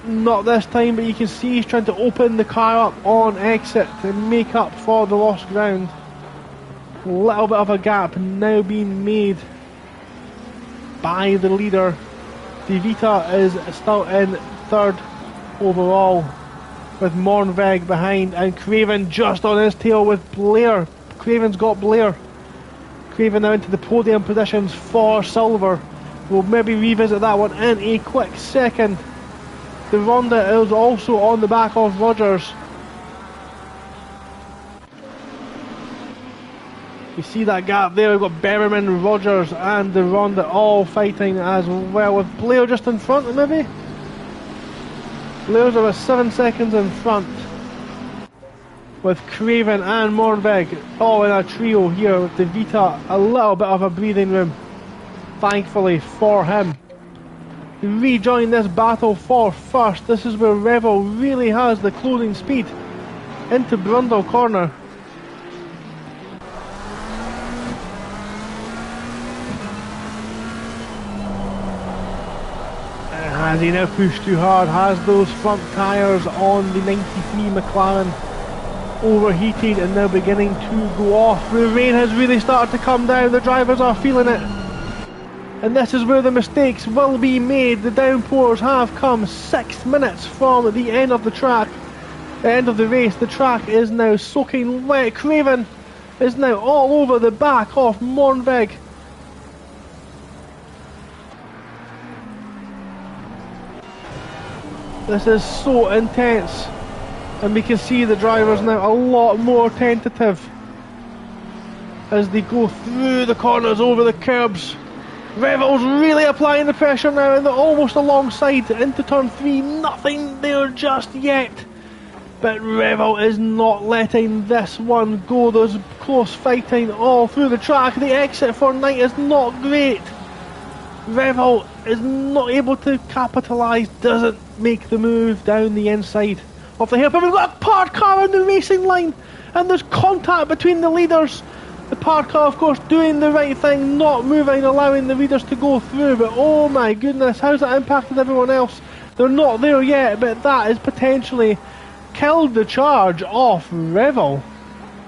Not this time, but you can see he's trying to open the car up on exit to make up for the lost ground. A little bit of a gap now being made by the leader. De Vita is still in third overall with Moornweg behind, and Craven just on his tail with Blair. Craven's got Blair. Craven now into the podium positions for silver. We'll maybe revisit that one in a quick second. The Ronda is also on the back of Rogers. You see that gap there, we've got Berriman, Rogers and the Ronda all fighting as well, with Blair just in front maybe. Blair's about 7 seconds in front, with Craven and Mornvig all in a trio here, with De Vita a little bit of a breathing room, thankfully for him. To rejoin this battle for first, this is where Revel really has the closing speed into Brundle corner. Has he now pushed too hard? Has those front tyres on the 93 McLaren overheated and now beginning to go off? The rain has really started to come down, the drivers are feeling it. And this is where the mistakes will be made. The downpours have come 6 minutes from the end of the track. The end of the race. The track is now soaking wet. Craven is now all over the back of Mornvig. This is so intense. And we can see the drivers now a lot more tentative as they go through the corners, over the curbs. Revel's really applying the pressure now, and they're almost alongside into turn 3. Nothing there just yet. But Revel is not letting this one go. There's close fighting all through the track. The exit for Knight is not great. Revel is not able to capitalise, doesn't make the move down the inside of the hill. But we've got a parked car on the racing line, and there's contact between the leaders. The parked car, of course, doing the right thing, not moving, allowing the leaders to go through. But oh my goodness, how's that impacted everyone else? They're not there yet, but that has potentially killed the charge off Revel.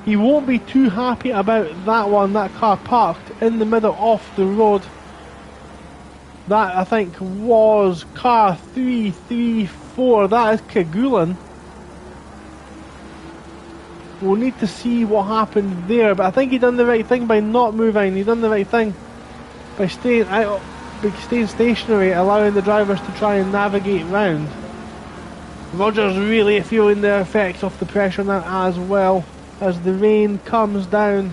He won't be too happy about that one, that car parked in the middle of the road. That, I think, was car 334. That is Kagulan. We'll need to see what happened there, but I think he done the right thing by not moving. He done the right thing by staying out, by staying stationary, allowing the drivers to try and navigate round. Rogers really feeling the effects of the pressure now as well as the rain comes down.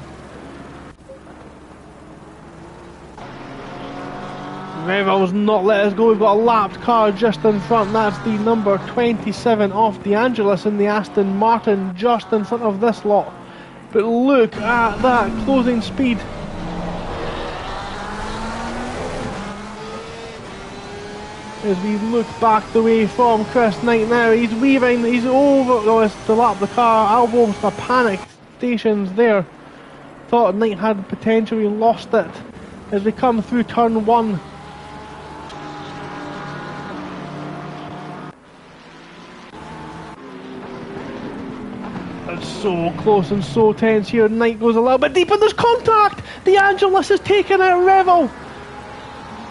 Revel's not let us go. We've got a lapped car just in front. That's the number 27 of De Angelis in the Aston Martin, just in front of this lot. But look at that closing speed. As we look back the way from Chris Knight now, he's weaving, he's over, to lap the car, almost a panic stations there. Thought Knight had potentially lost it as we come through turn 1. It's so close and so tense here. Knight goes a little bit deep and there's contact! De Angelis has taken out Revel!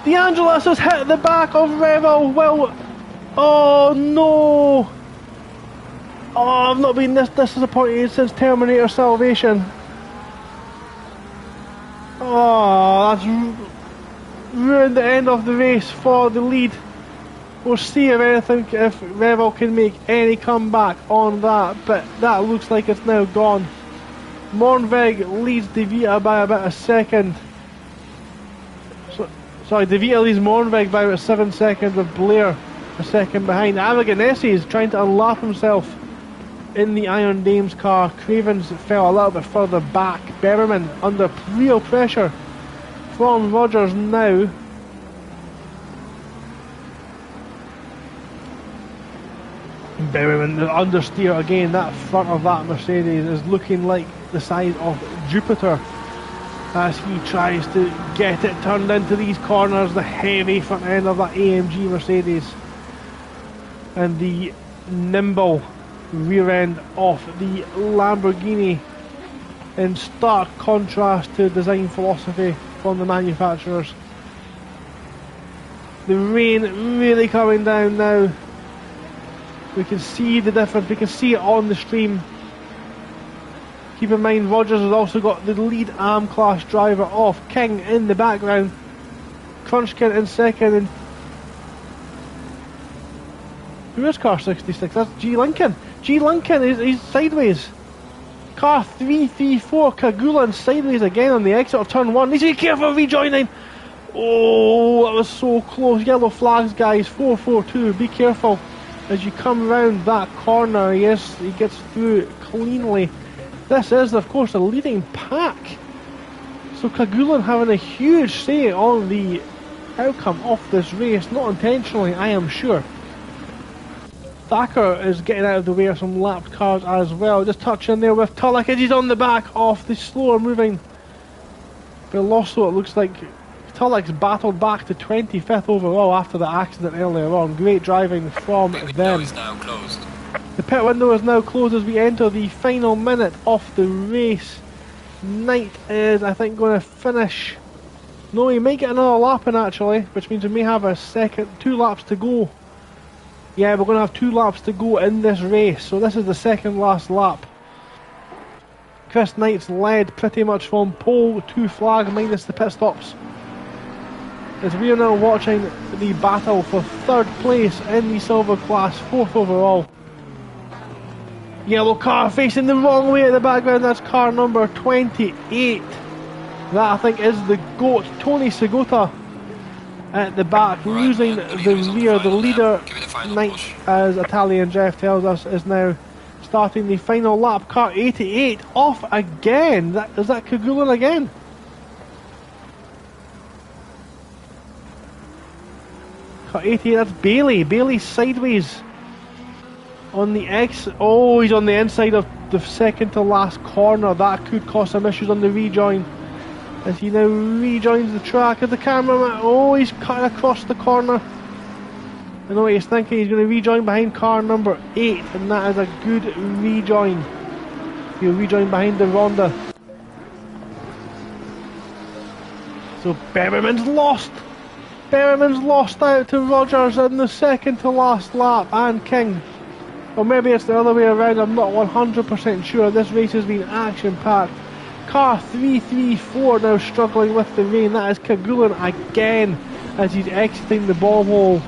De Angelis has hit the back of Revel. Well, oh no! Oh, I've not been this disappointed since Terminator Salvation. Oh, that's ruined the end of the race for the lead. We'll see if Revel can make any comeback on that, but that looks like it's now gone. Mornvig leads De Vita by about a second. Sorry, De Vita leads Mornvig by about 7 seconds, with Blair a second behind. Avaganesi is trying to unlap himself in the Iron Dames car. Cravens fell a little bit further back. Berriman under real pressure from Rogers now. Berriman, the understeer again. That front of that Mercedes is looking like the size of Jupiter as he tries to get it turned into these corners. The heavy front end of that AMG Mercedes and the nimble rear end of the Lamborghini, in stark contrast to design philosophy from the manufacturers. The rain really coming down now. We can see the difference, we can see it on the stream. Keep in mind, Rogers has also got the lead ARM class driver of King in the background. Crunchkin in second, and who is car 66? That's G Lincoln. G Lincoln is sideways. Car 334, Kagulan sideways again on the exit of turn 1. Needs to be careful rejoining. Oh, that was so close. Yellow flags, guys. 442. Be careful. as you come round that corner. Yes, he gets through cleanly. This is, of course, a leading pack. So Kagulan having a huge say on the outcome of this race, not intentionally, I am sure. Thacker is getting out of the way of some lapped cars as well. Just touching there with Tulloch as he's on the back of the slower moving Veloso. It looks like Tulloch's battled back to 25th overall after the accident earlier on. Great driving from them. Is now closed. The pit window is now closed as we enter the final minute of the race. Knight is, I think, going to finish. No, he might get another lap in actually, which means we may have a second, 2 laps to go. Yeah, we're going to have 2 laps to go in this race, so this is the second last lap. Chris Knight's led pretty much from pole to flag, minus the pit stops. As we are now watching the battle for 3rd place in the silver class, 4th overall. Yellow car facing the wrong way at the background, that's car number 28. That I think is the GOAT, Tony Segota, at the back, losing the rear. The leader, Knight, as Italian Jeff tells us, is now starting the final lap. Car 88 off again. Is that Kagulan again? Car 88, that's Bailey. Bailey sideways on the exit. Oh, he's on the inside of the second to last corner. That could cause some issues on the rejoin. As he now rejoins the track at the cameraman. Oh, he's cutting across the corner. I know what he's thinking. He's going to rejoin behind car number 8, and that is a good rejoin. He'll rejoin behind the Ronda. So Berriman's lost. Berriman's lost out to Rogers in the second to last lap, and King. Or maybe it's the other way around. I'm not 100% sure. This race has been action-packed. Car 334 now struggling with the rain. That is Kagulan again as he's exiting the ball hole.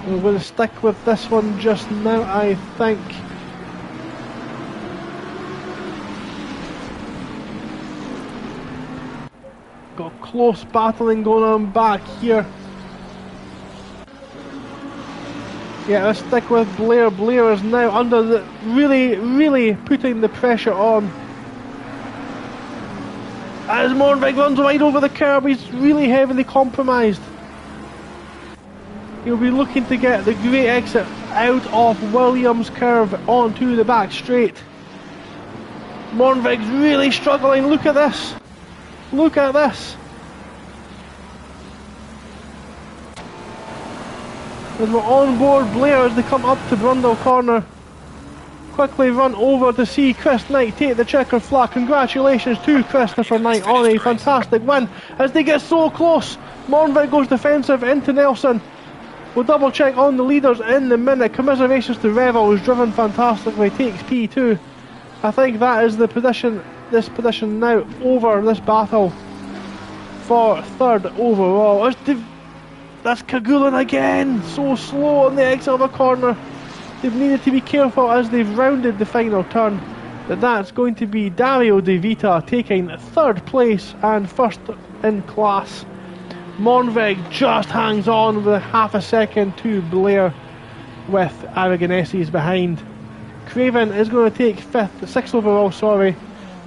We're going to stick with this one just now, I think. Got close battling going on back here. Yeah, let's stick with Blair. Blair is now under the really putting the pressure on. As Morenvig runs wide over the curb, he's really heavily compromised. He'll be looking to get the great exit out of Williams' curve onto the back straight. Morenvig's really struggling. Look at this. Look at this. As we're on board Blair as they come up to Brundle Corner. Quickly run over to see Chris Knight take the checker flag. Congratulations to Christopher Knight on a fantastic win as they get so close. Morenvig goes defensive into Nelson. We'll double check on the leaders in the minute. Commiserations to Revel, who's driven fantastically, takes P2. I think that is the position, this position now over this battle for 3rd overall. That's Kagulan again, so slow on the exit of a corner. They've needed to be careful as they've rounded the final turn. But that's going to be Dario De Vita taking 3rd place and 1st in class. Morenvig just hangs on with half a second to Blair with Aragoneses behind. Craven is going to take 6th overall, sorry.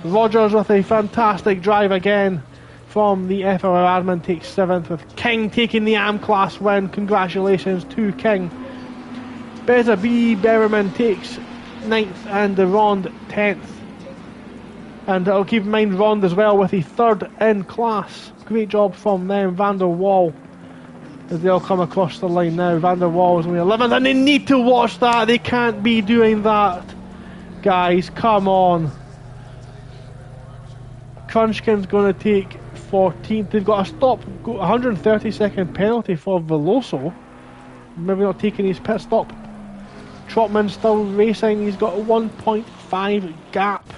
Rogers with a fantastic drive again from the FLR admin takes 7th, with King taking the AM class win. Congratulations to King. Beza B. Berriman takes 9th and the Rond 10th. And I'll keep in mind Rond as well with a 3rd in class. Great job from them. Van der Wall as they all come across the line now. Van der Wall is only 11th and they need to watch that. They can't be doing that. Guys, come on. Crunchkin's going to take 14th. They've got a stop, 130-second penalty for Veloso. Maybe not taking his pit stop. Trotman's still racing. He's got a 1.5 gap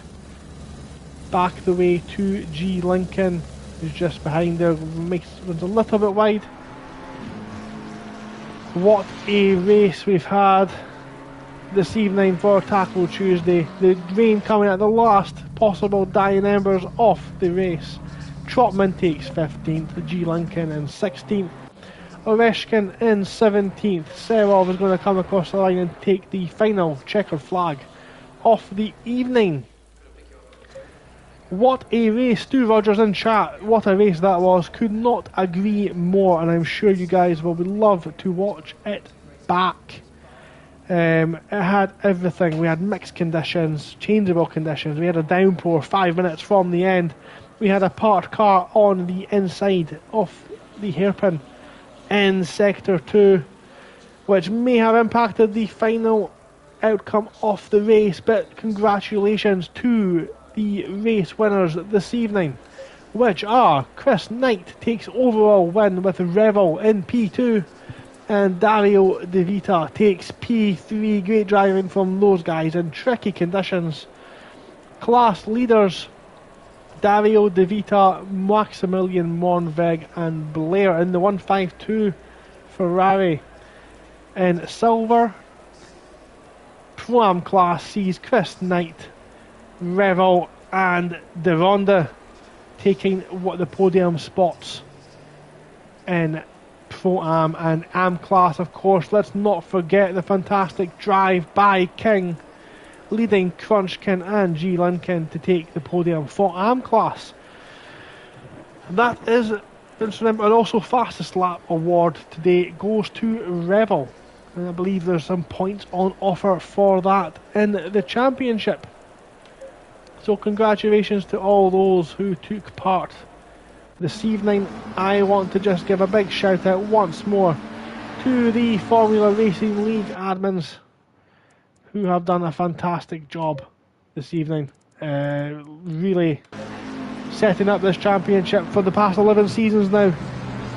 back the way to G. Lincoln, who's just behind there. Runs a little bit wide. What a race we've had this evening for Tackle Tuesday. The rain coming at the last possible dying embers of the race. Trotman takes 15th, G. Lincoln in 16th. Oreshkin in 17th. Serov is going to come across the line and take the final checkered flag of the evening. What a race, Stu Rogers in chat, what a race that was. Could not agree more, and I'm sure you guys will love to watch it back. It had everything. We had mixed conditions, changeable conditions. We had a downpour 5 minutes from the end. We had a parked car on the inside of the hairpin in Sector 2, which may have impacted the final outcome of the race, but congratulations to the race winners this evening, which are Chris Knight takes overall win with Revel in P2, and Dario De Vita takes P3. Great driving from those guys in tricky conditions. Class leaders Dario De Vita, Maximilian Mornveg and Blair in the 152 Ferrari. In silver, Pro-Am class sees Chris Knight, Revel and De Ronda taking the podium spots in Pro-Am and Am class. Of course, let's not forget the fantastic drive by King, leading Crunchkin and G. Lincoln to take the podium for Am class. That is, let's remember, and also fastest lap award today goes to Revel, and I believe there's some points on offer for that in the championship. So congratulations to all those who took part this evening. I want to just give a big shout out once more to the Formula Racing League admins, who have done a fantastic job this evening, really setting up this championship for the past 11 seasons now.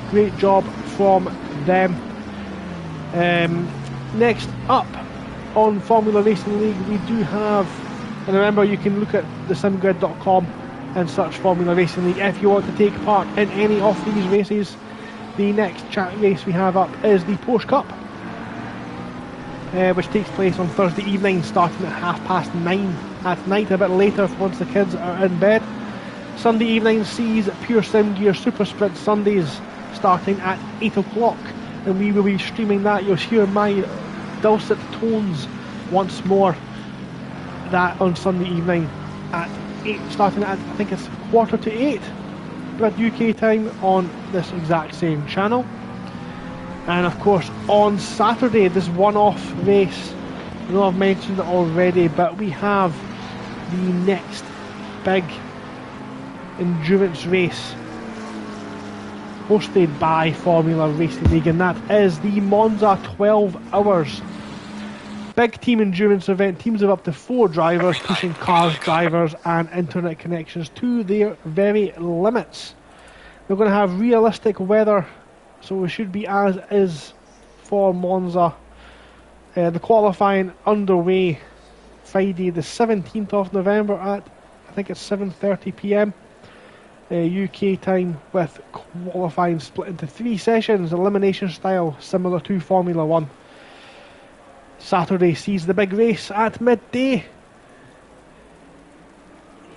Great job from them. Next up on Formula Racing League, we do have, and remember you can look at the SimGrid.com and search Formula Racing League if you want to take part in any of these races. The next chat race we have up is the Porsche Cup, which takes place on Thursday evening, starting at 9:30 at night, a bit later once the kids are in bed. Sunday evening sees Pure Sim Gear Super Sprint Sundays starting at 8 o'clock, and we will be streaming that. You'll hear my dulcet tones once more. That on Sunday evening at 8, starting at, I think it's 7:45 but UK time on this exact same channel. And of course on Saturday, this one-off race, I know I've mentioned it already, but we have the next big endurance race hosted by Formula Racing League, and that is the Monza 12 Hours big team endurance event. Teams of up to 4 drivers pushing cars, drivers and internet connections to their very limits. We're going to have realistic weather, so we should be as is for Monza. The qualifying underway Friday the 17th of November at, I think it's 7:30 PM UK time, with qualifying split into 3 sessions, elimination style, similar to Formula 1. Saturday sees the big race at midday.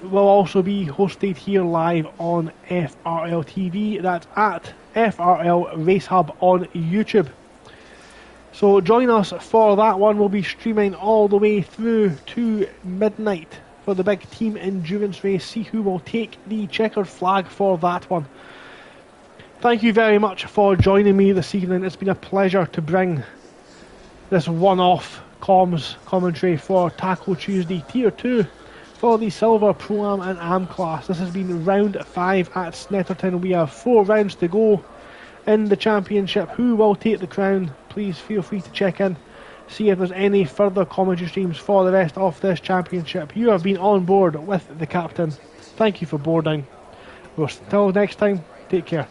Will also be hosted here live on FRL TV. That's at FRL Race Hub on YouTube. So join us for that one. We'll be streaming all the way through to midnight for the big team endurance race. See who will take the checkered flag for that one. Thank you very much for joining me this evening. It's been a pleasure to bring this one-off comms commentary for Taco Tuesday Tier 2 for the Silver Pro-Am and Am class. This has been round 5 at Snetterton. We have 4 rounds to go in the championship. Who will take the crown? Please feel free to check in, see if there's any further commentary streams for the rest of this championship. You have been on board with the captain. Thank you for boarding. Well, until next time, take care.